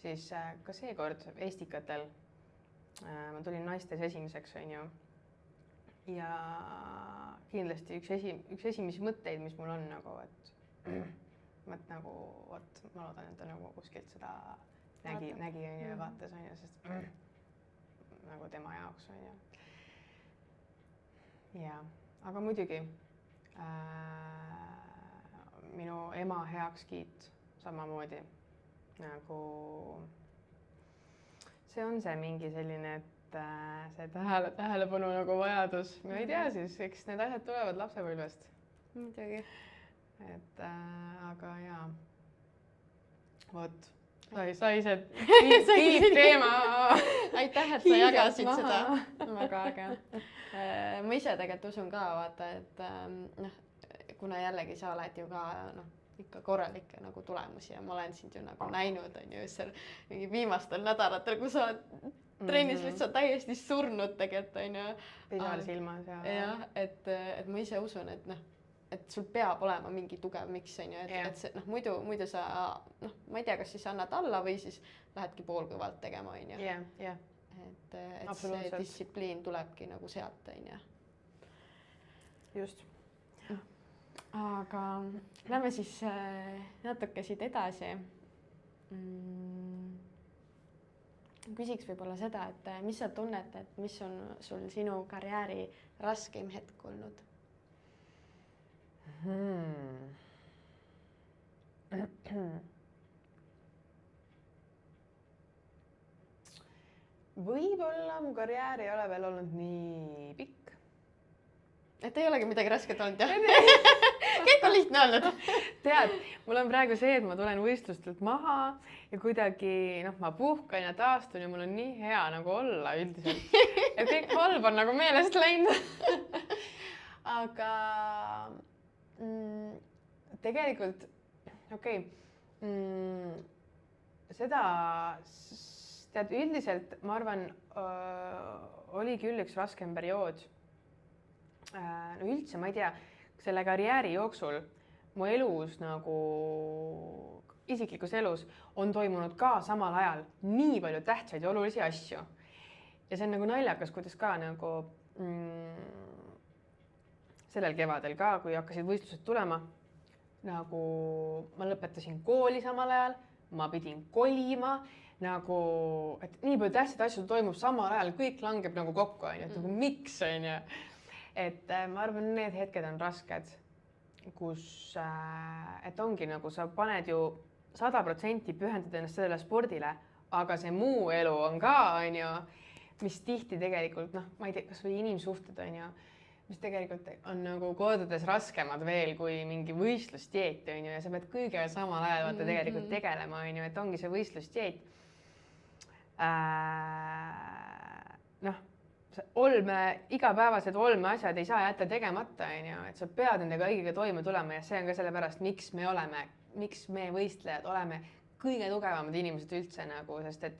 siis ka seekord Estikatel ma tulin naistes esimeseks, on ju. Ja kindlasti üks esimesi mõtteid, mis mul on nagu, et nagu, vot, ma loodan, et ta nagu kuskilt seda nägi, on ju, ja vaatas, on ju, sest nagu tema jaoks, on ju. Ja, aga muidugi minu ema heakskiit samamoodi nagu see on see mingi selline, et see tähelepanu nagu vajadus, ma ei tea siis, eks need asjad tulevad lapsepõlvest. Muidugi. Et aga jaa, vot, sai see tiibteema. Aitäh, et sa jagasid seda. Väga äge. Ma ise tegelikult usun ka, vaata, et kuna jällegi sa oled ju ka ikka korralikke nagu tulemusi ja ma olen sind ju nagu näinud, on ju, seal mingi viimastel nädalatel, kui sa trennis lihtsalt täiesti surnud tegelikult, on ju. Pisal silmas ja. Jah, et ma ise usun, et sul peab olema mingi tugev miks, on ju, et see, muidu sa, ma ei tea, kas siis annad alla või siis lähedki poolkõvalt tegema, on ju. Jah. Et see distsipliin tulebki nagu sealt, on ju. Just. Aga lähme siis natuke siit edasi. Küsiks võib-olla seda, et mis sa tunned, et mis on sul sinu karjääri raskem hetk olnud? Võib-olla mu karjäär ei ole veel olnud nii pikk. Et ei olegi midagi rasket olnud, jah? kõik on lihtne olnud. Tead, mul on praegu see, et ma tulen võistlustelt maha ja kuidagi, ma puhkan ja taastun ja mul on nii hea nagu olla üldiselt. Ja kõik halb on nagu meelest läinud. Aga tegelikult, seda, tead, üldiselt ma arvan, oli küll üks raskem periood. No üldse, ma ei tea, selle karjääri jooksul mu elus nagu isiklikus elus on toimunud ka samal ajal nii palju tähtsaid ja olulisi asju. Ja see on nagu naljakas, kuidas ka nagu sellel kevadel ka, kui hakkasid võistlused tulema, nagu ma lõpetasin kooli samal ajal, ma pidin kolima, nagu, et nii palju tähtsaid asju toimub samal ajal, kõik langeb nagu kokku, et nagu miks, on ju. Et ma arvan, need hetked on rasked, kus, et ongi nagu sa paned ju 100% pühendada ennast sellele spordile, aga see muu elu on ka, on ju, mis tihti tegelikult, ma ei tea, kas või inimsuhted, on ju, mis tegelikult on nagu kordades raskemad veel kui mingi võistlusdieet, on ju, ja sa pead kõige samal ajal vaata tegelikult tegelema, on ju, et ongi see võistlusdieet. Igapäevased olmeasjad ei saa jätta tegemata, on ju, et sa pead nendega kõigiga toime tulema ja see on ka sellepärast, miks me võistlejad oleme kõige tugevamad inimesed üldse nagu, sest et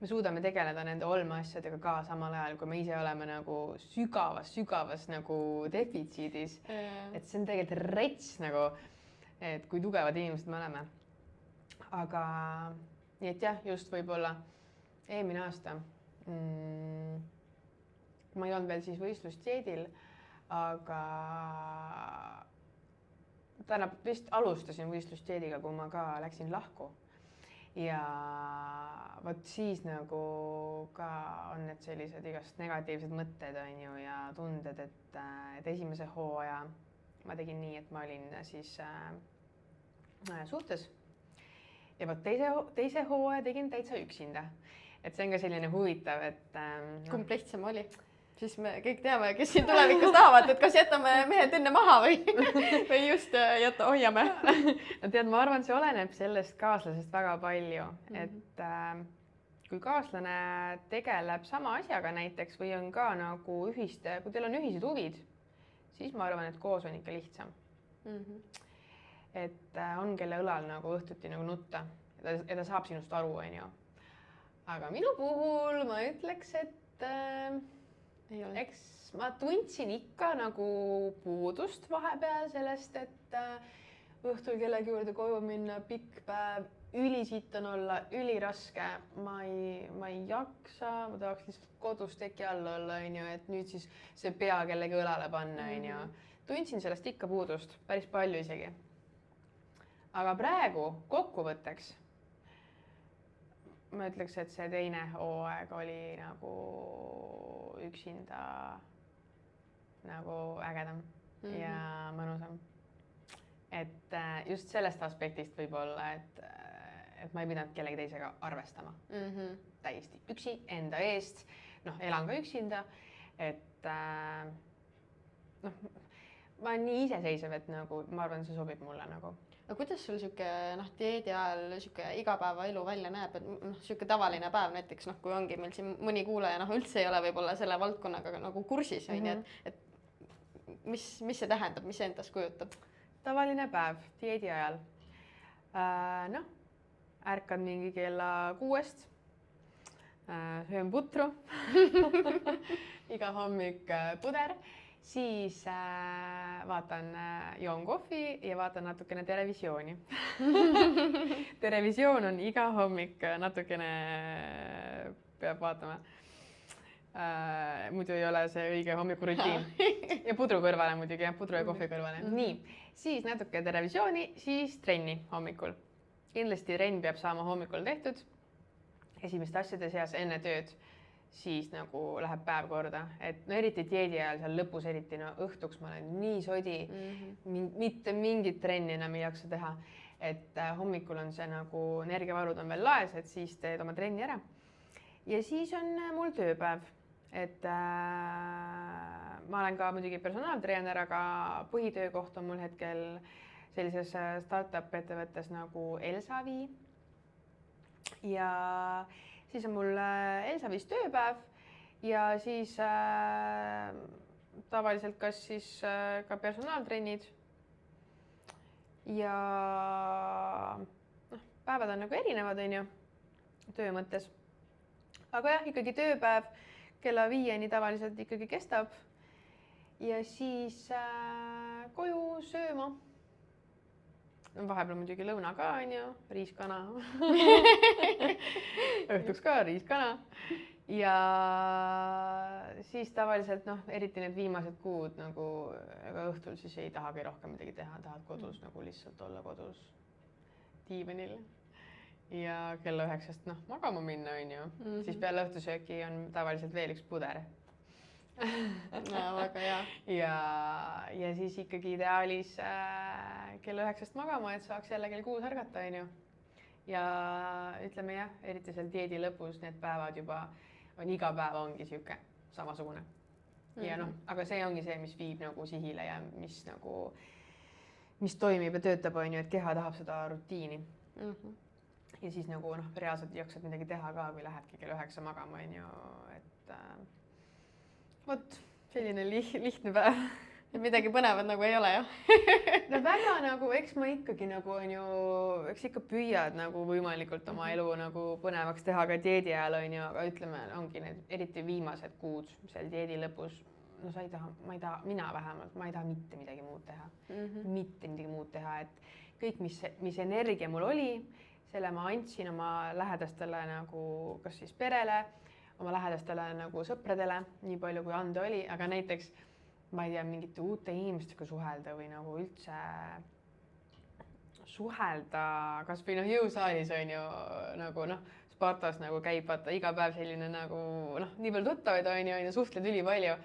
me suudame tegeleda nende olmeasjadega ka samal ajal, kui me ise oleme nagu sügavas nagu defitsiidis. Et see on tegelikult rets nagu, et kui tugevad inimesed me oleme. Aga nii et jah, just võib-olla eelmine aasta ma ei olnud veel siis võistlusdieedil, aga täna vist alustasin võistlusdieediga, kui ma ka läksin lahku. Ja võt siis nagu ka on need sellised igast negatiivsed mõtted on ju ja tunded, et esimese hooaja ma tegin nii, et ma olin siis suhtes. Ja võt teise hooaja tegin täitsa üksinda. Et see on ka selline huvitav, et... Kumb lihtsam oli? Siis me kõik teame, kes siin tulevikus tahavad, et kas jätame mehed enne maha või just hoiame. No tead, ma arvan, see oleneb sellest kaaslasest väga palju, et kui kaaslane tegeleb sama asjaga näiteks või on ka nagu kui teil on ühised huvid, siis ma arvan, et koos on ikka lihtsam. Et on kelle õlal nagu õhtuti nagu nutta ja ta saab sinust aru, on ju. Aga minu puhul ma ütleks, et eks ma tundsin ikka nagu puudust vahepeal sellest, et õhtul kellegi juurde koju minna, pikk päev, ülisitt on olla, üliraske, ma ei jaksa, ma tahaks lihtsalt kodus teki all olla, on ju, et nüüd siis see pea kellegi õlale panna, on ju. Tundsin sellest ikka puudust, päris palju isegi. Aga praegu kokkuvõtteks ma ütleks, et see teine hooaeg oli nagu üksinda nagu ägedam ja mõnusam. Et just sellest aspektist võib olla, et ma ei pidanud kellegi teisega arvestama. Täiesti üksi, enda eest, elan ka üksinda, et ma olen nii iseseisev, et nagu, ma arvan, see sobib mulle nagu. Aga kuidas sul dieedi ajal igapäevaelu välja näeb, et tavaline päev näiteks, kui ongi meil siin mõni kuulaja üldse ei ole võib-olla selle valdkonnaga nagu kursis, et mis see tähendab, mis see endas kujutab? Tavaline päev dieedi ajal. Ärkad mingi kella 6, söön putru, iga hommik puder. Siis joon kohvi ja vaatan natukene televisiooni. Televisioon on iga hommik natukene peab vaatama. Muidu ei ole see õige hommikurutiin. Ja pudru kõrvale muidugi, pudru ja kohvi kõrvale. Nii, siis natuke televisiooni, siis trenni hommikul. Kindlasti trenn peab saama hommikul tehtud. Esimeste asjade seas enne tööd. Siis nagu läheb päev korda, et eriti dieedi ajal seal lõpus eriti õhtuks ma olen nii sodi, mitte mingit trenni enam ei jaksa teha, et hommikul on see nagu energiavarud on veel laes, et siis teed oma trenni ära. Ja siis on mul tööpäev, et ma olen ka muidugi personaaltreener, aga põhitöökoht on mul hetkel sellises startup ettevõttes nagu Elsavi. Ja siis on mul Elsavis tööpäev ja siis tavaliselt kas siis ka personaaltrennid. Ja päevad on nagu erinevad, on ju, töö mõttes. Aga jah, ikkagi tööpäev kella 5-ni tavaliselt ikkagi kestab. Ja siis koju sööma. Vahepeal muidugi lõuna ka, on ju, riiskana. Õhtuks ka riiskana. Ja siis tavaliselt, eriti need viimased kuud nagu õhtul siis ei tahagi rohkem midagi teha, tahad kodus nagu lihtsalt olla kodus diivanil. Ja kella 9-st magama minna, on ju. Siis peale õhtusööki on tavaliselt veel üks puder. Väga hea. Ja siis ikkagi ideaalis kella 9-st magama, et saaks jälle kell 6 ärgata, on ju. Ja ütleme jah, eriti seal dieedi lõpus need päevad juba on iga päev ongi siuke samasugune. Ja aga see ongi see, mis viib nagu sihile ja mis toimib ja töötab, on ju, et keha tahab seda rutiini. Ja siis nagu reaalselt jaksad midagi teha ka, kui lähebki kell 9 magama, on ju, et vot selline lihtne päev. Midagi põnevat nagu ei ole, jah? No väga nagu, eks ma ikkagi nagu on ju, eks ikka püüad nagu võimalikult oma elu nagu põnevaks teha ka dieedi ajal, on ju, aga ütleme, ongi need eriti viimased kuud seal dieedi lõpus. No sa ei taha, mina vähemalt, ma ei taha mitte midagi muud teha. Mitte midagi muud teha, et kõik, mis energia mul oli, selle ma andsin oma lähedastele nagu, kas siis perele, oma lähedastele nagu sõpradele, nii palju kui anda oli, aga näiteks ma ei tea, mingite uute inimestega suhelda või nagu üldse suhelda, kas või jõusaalis on ju nagu Spartas nagu käib, vaata iga päev selline nagu nii palju tuttavaid on ju, suhtled üli palju.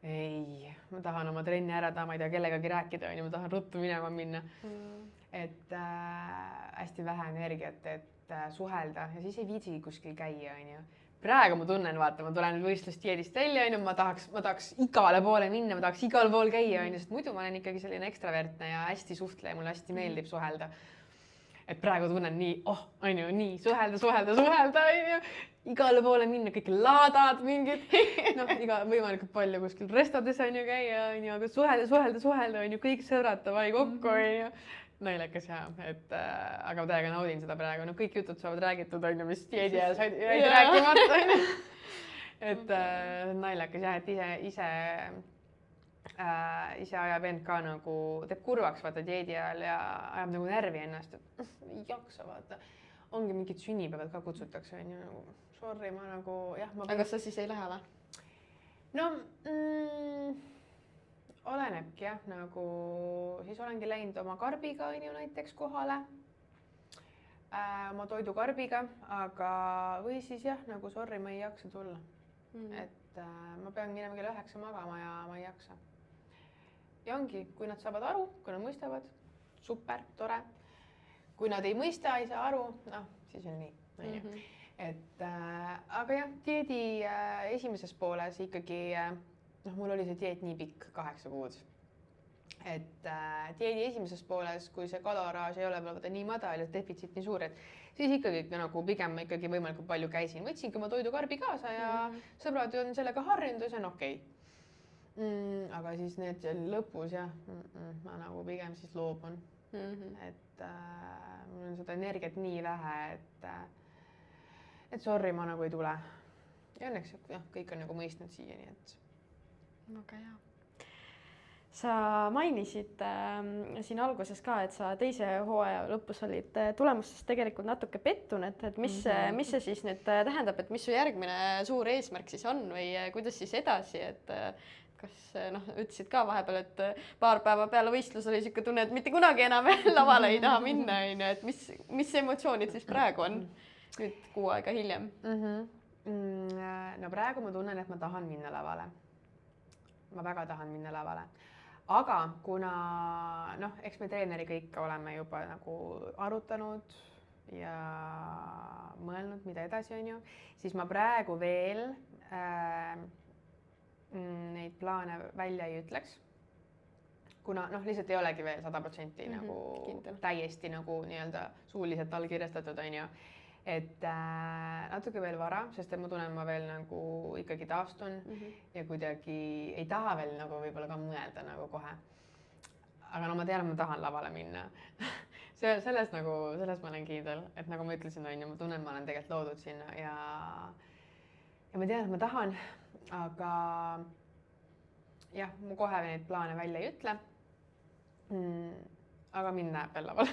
Ei, ma tahan oma trenni ära taha, ma ei tea kellegagi rääkida, on ju, ma tahan ruttu minema minna. Et hästi vähe energiat, et suhelda ja siis ei viitsigi kuskil käia, on ju. Praegu ma tunnen, vaata, ma tulen võistlustdieedist välja, on ju, ma tahaks igale poole minna, ma tahaks igal pool käia, on ju, sest muidu ma olen ikkagi selline ekstravertne ja hästi suhtleja, mulle hästi meeldib suhelda. Et praegu tunnen nii, on ju, nii, suhelda, on ju, igale poole minna, kõik laadad mingid, võimalikult palju kuskil restades on ju käia, on ju, aga suhelda, on ju, kõik sõbrad davai kokku, on ju. Nailekas jah, et aga ma täiega naudin seda praegu, kõik jutud saavad räägitud, on ju, mis dieedi ajal said rääkimata, on ju. Et nailekas jah, et ise ajab end ka nagu, teeb kurvaks vaata dieedi ajal ja ajab nagu närvi ennast, et ei jaksa vaata. Ongi mingid sünnipäevad ka kutsutakse, on ju, nagu sorry, ma nagu jah. Aga kas sa siis ei lähe või? No olenebki jah, nagu siis olengi läinud oma karbiga on ju näiteks kohale, oma toidukarbiga, aga või siis jah, nagu sorry, ma ei jaksa tulla. Et ma pean minema kell 9 magama ja ma ei jaksa. Ja ongi, kui nad saavad aru, kui nad mõistavad, super, tore. Kui nad ei mõista, ei saa aru, siis on nii. Et aga jah, dieedi esimeses pooles ikkagi mul oli see dieet nii pikk, 8 kuud. Et dieedi esimeses pooles, kui see kaloraaž ei ole nii madal ja defitsiit nii suur, et siis ikkagi nagu pigem ma ikkagi võimalikult palju käisin. Võtsingi oma toidukarbi kaasa ja sõbrad on sellega harjunud ja see on okei. Aga siis need lõpus jah, ma nagu pigem siis loobun. Et mul on seda energiat nii vähe, et sorry, ma nagu ei tule. Ja õnneks kõik on nagu mõistnud siiani, et väga hea. Sa mainisid siin alguses ka, et sa teise hooaja lõpus olid tulemustest tegelikult natuke pettunud, et mis see siis nüüd tähendab, et mis su järgmine suur eesmärk siis on või kuidas siis edasi, et kas ütlesid ka vahepeal, et paar päeva peale võistlus oli siuke tunne, et mitte kunagi enam lavale ei taha minna, et mis emotsioonid siis praegu on nüüd 6 aega hiljem? No praegu ma tunnen, et ma tahan minna lavale. Ma väga tahan minna lavale. Aga kuna, eks me treeneriga ikka oleme juba nagu arutanud ja mõelnud, mida edasi on ju, siis ma praegu veel neid plaane välja ei ütleks. Kuna lihtsalt ei olegi veel 100% nagu kindel. täiesti nagu nii-öelda suuliselt allkirjastatud, on ju. Et natuke veel vara, sest et ma tunnen, ma veel nagu ikkagi taastun ja kuidagi ei taha veel nagu võib-olla ka mõelda nagu kohe. Aga no ma tean, et ma tahan lavale minna. selles ma olen kindel, et nagu ma ütlesin, on ju, ma tunnen, ma olen tegelikult loodud sinna ja ma tean, et ma tahan, aga jah, ma kohe neid plaane välja ei ütle. Aga mind näeb veel laval.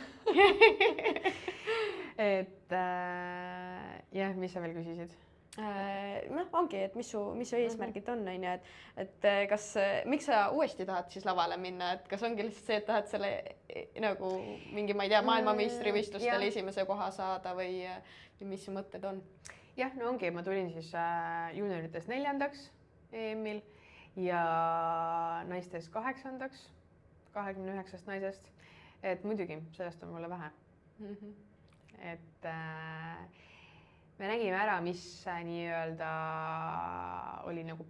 Et jah, mis sa veel küsisid? Ongi, et mis su eesmärgid on ju, et kas, miks sa uuesti tahad siis lavale minna, et kas ongi lihtsalt see, et tahad selle nagu mingi, ma ei tea, maailmameistrivõistlustel esimese koha saada või mis su mõtted on? Jah, no ongi, ma tulin siis juuniorites 4. EM-il ja naistes 8. 29 naisest, et muidugi sellest on mulle vähe. Et me nägime ära, mis nii-öelda oli nagu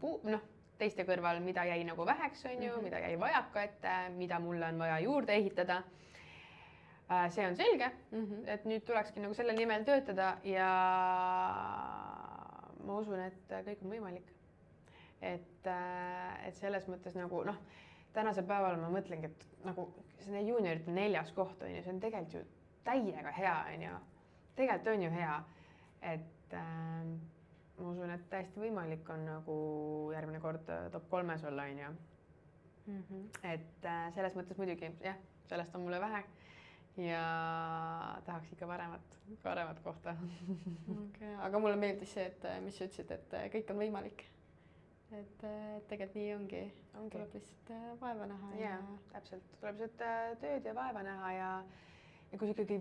teiste kõrval, mida jäi nagu väheks, on ju, mida jäi vajaka ette, mida mulle on vaja juurde ehitada. See on selge, et nüüd tulekski nagu selle nimel töötada ja ma usun, et kõik on võimalik. Et selles mõttes nagu tänasel päeval ma mõtlengi, et nagu see juuniorite 4. koht on ju, see on tegelikult ju täiega hea, on ju. Tegelikult on ju hea, et ma usun, et täiesti võimalik on nagu järgmine kord top 3 olla, on ju. Et selles mõttes muidugi, jah, sellest on mulle vähe ja tahaks ikka paremat kohta. Okay. Aga mulle meeldis see, et mis sa ütlesid, et kõik on võimalik. Et tegelikult nii ongi. Tuleb lihtsalt vaeva näha. Ja täpselt. Tuleb lihtsalt tööd ja vaeva näha ja kui sa ikkagi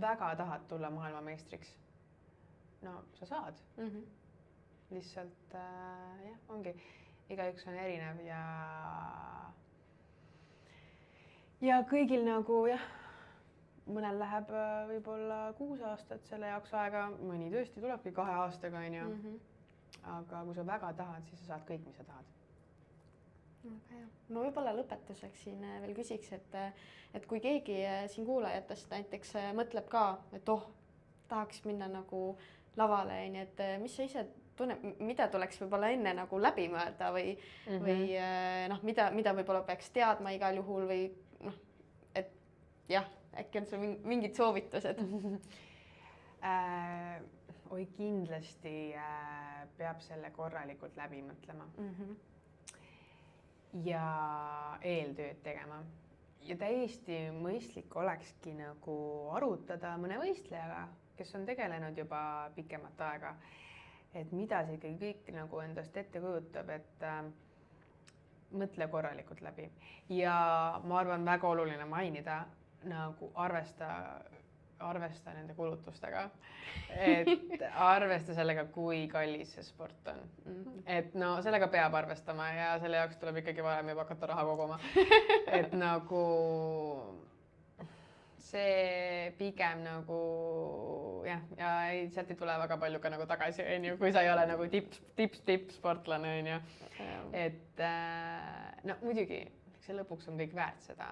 väga tahad tulla maailmameistriks, no sa saad. Lihtsalt jah, ongi. Igaüks on erinev ja kõigil nagu jah, mõnel läheb võib-olla 6 aastat selle jaoks aega, mõni tõesti tulebki 2 aastaga, on ju. Aga kui sa väga tahad, siis sa saad kõik, mis sa tahad. Okay. Ma võib-olla lõpetuseks siin veel küsiks, et kui keegi siin kuulajatest näiteks mõtleb ka, et tahaks minna nagu lavale, et mis sa ise tunned, mida tuleks võib-olla enne nagu läbi mõelda või mida võib-olla peaks teadma igal juhul või et jah, äkki on sul mingid soovitused? Oi, kindlasti peab selle korralikult läbi mõtlema ja eeltööd tegema. Ja täiesti mõistlik olekski nagu arutada mõne võistlejaga, kes on tegelenud juba pikemat aega, et mida see kõik nagu endast ette kujutab, et mõtle korralikult läbi. Ja ma arvan, väga oluline mainida, nagu arvesta nende kulutustega, et arvesta sellega, kui kallis see sport on. Et sellega peab arvestama ja selle jaoks tuleb ikkagi varem juba hakata raha koguma. Et nagu see pigem nagu jah, ja sealt ei tule väga palju ka nagu tagasi, kui sa ei ole nagu tipp sportlane, on ju. Et muidugi, see lõpuks on kõik väärt seda.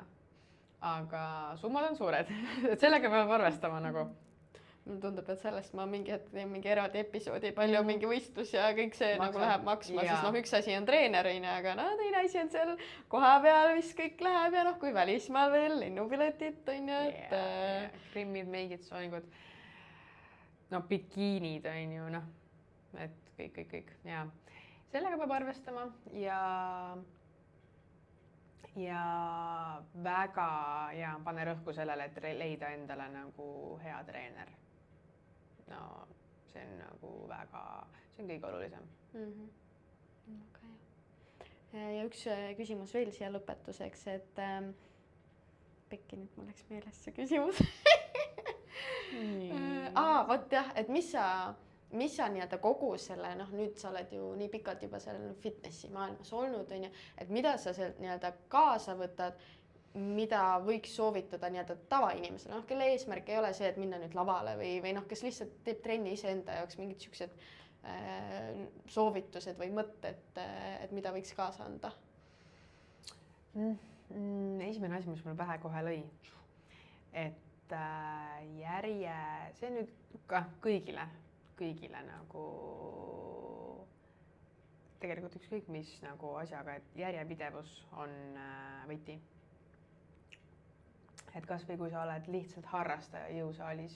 Aga summad on suured, et sellega peab arvestama nagu. Mulle tundub, et sellest ma mingi hetk teen mingi eraldi episoodi, palju mingi võistlus ja kõik see nagu läheb maksma, sest üks asi on treenerina, aga teine asi on seal koha peal, mis kõik läheb ja kui välismaal veel lennupiletit on ju, et krimmid, meigid, soongud, bikiinid on ju, et kõik ja sellega peab arvestama ja väga pane rõhku sellele, et leida endale nagu hea treener. See on nagu see on kõige olulisem. Okay. Ja üks küsimus veel siia lõpetuseks, et pekki nüüd mul läks meelest see küsimus. Vot jah, et mis sa nii-öelda kogu selle, nüüd sa oled ju nii pikalt juba seal fitnessi maailmas olnud, on ju, et mida sa sealt nii-öelda kaasa võtad, mida võiks soovitada nii-öelda tavainimesele, kelle eesmärk ei ole see, et minna nüüd lavale või kes lihtsalt teeb trenni iseenda jaoks, mingid siuksed soovitused või mõtted, et mida võiks kaasa anda? Esimene asi, mis mulle pähe kohe lõi, et see nüüd ka kõigile nagu tegelikult ükskõik mis nagu asjaga, et järjepidevus on võti. Et kas või kui sa oled lihtsalt harrastaja jõusaalis,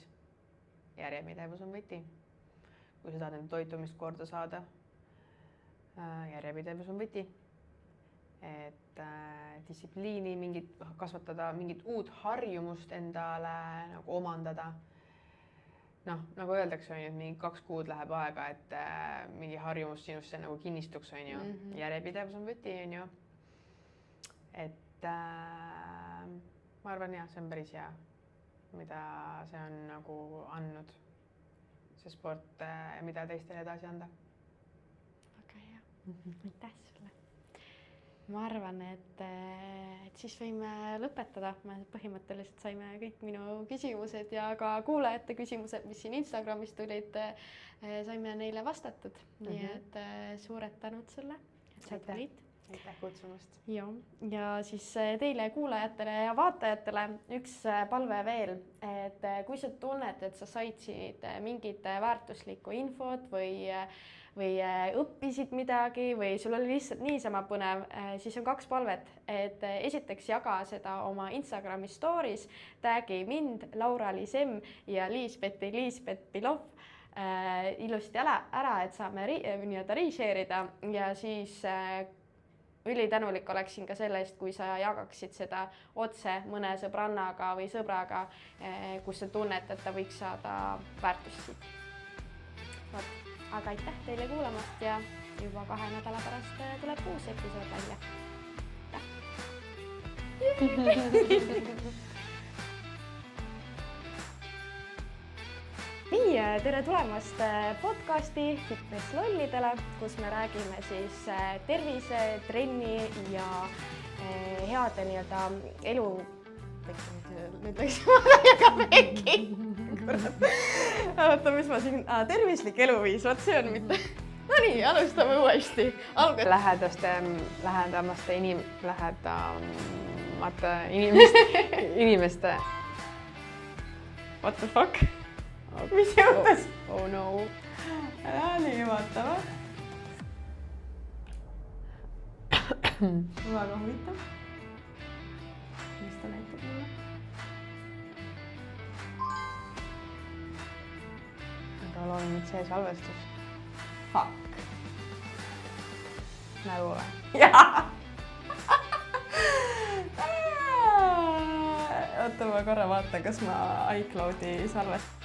järjepidevus on võti. Kui sa tahad enda toitumist korda saada, järjepidevus on võti. Et distsipliini kasvatada, mingit uut harjumust endale nagu omandada. Noh, nagu öeldakse, et mingi 2 kuud läheb aega, et mingi harjumus sinusse nagu kinnistuks, on ju. Järjepidevus on võti, on ju. Et ma arvan, jah, see on päris hea, mida see on nagu andnud, see sport, mida teistele edasi anda. Väga hea. Aitäh sulle. Ma arvan, et siis võime lõpetada. Me põhimõtteliselt saime kõik minu küsimused ja ka kuulajate küsimused, mis siin Instagramis tulid, saime neile vastatud. Nii et suured tänud sulle, et sa tulid. Aitäh kutsumast. Ja siis teile kuulajatele ja vaatajatele üks palve veel, et kui sa tunned, et sa said siit mingit väärtuslikku infot või õppisid midagi või sul oli lihtsalt niisama põnev, siis on 2 palvet, et esiteks jaga seda oma Instagrami stories, tagi mind, Laura-Liis M ja Liisbeth Pilov ilusti ära, et saame re-share'ida ja siis ülitänulik oleksin ka selle eest, kui sa jagaksid seda otse mõne sõbrannaga või sõbraga, kus sa tunned, et ta võiks saada väärtust. Aga aitäh teile kuulamast ja juba 2 nädala pärast tuleb uus episood välja. Nii, tere tulemast podcasti Fitness lollidele, kus me räägime siis tervise, trenni ja heade nii-öelda elu... Nüüd läks väga peki. Oota, mis ma siin... tervislik eluviis, vaat see on mitte... No nii, alustame uuesti. Lähedamate inimeste... What the fuck? Mis juhtus? Oh no. Nii, vaatama. Väga huvitav. Mis ta näitab mulle? Aga loon nüüd see salvestus. Fuck. Näru või? Jaa! Oota, ma korra vaatan, kas ma iCloudi salvestan.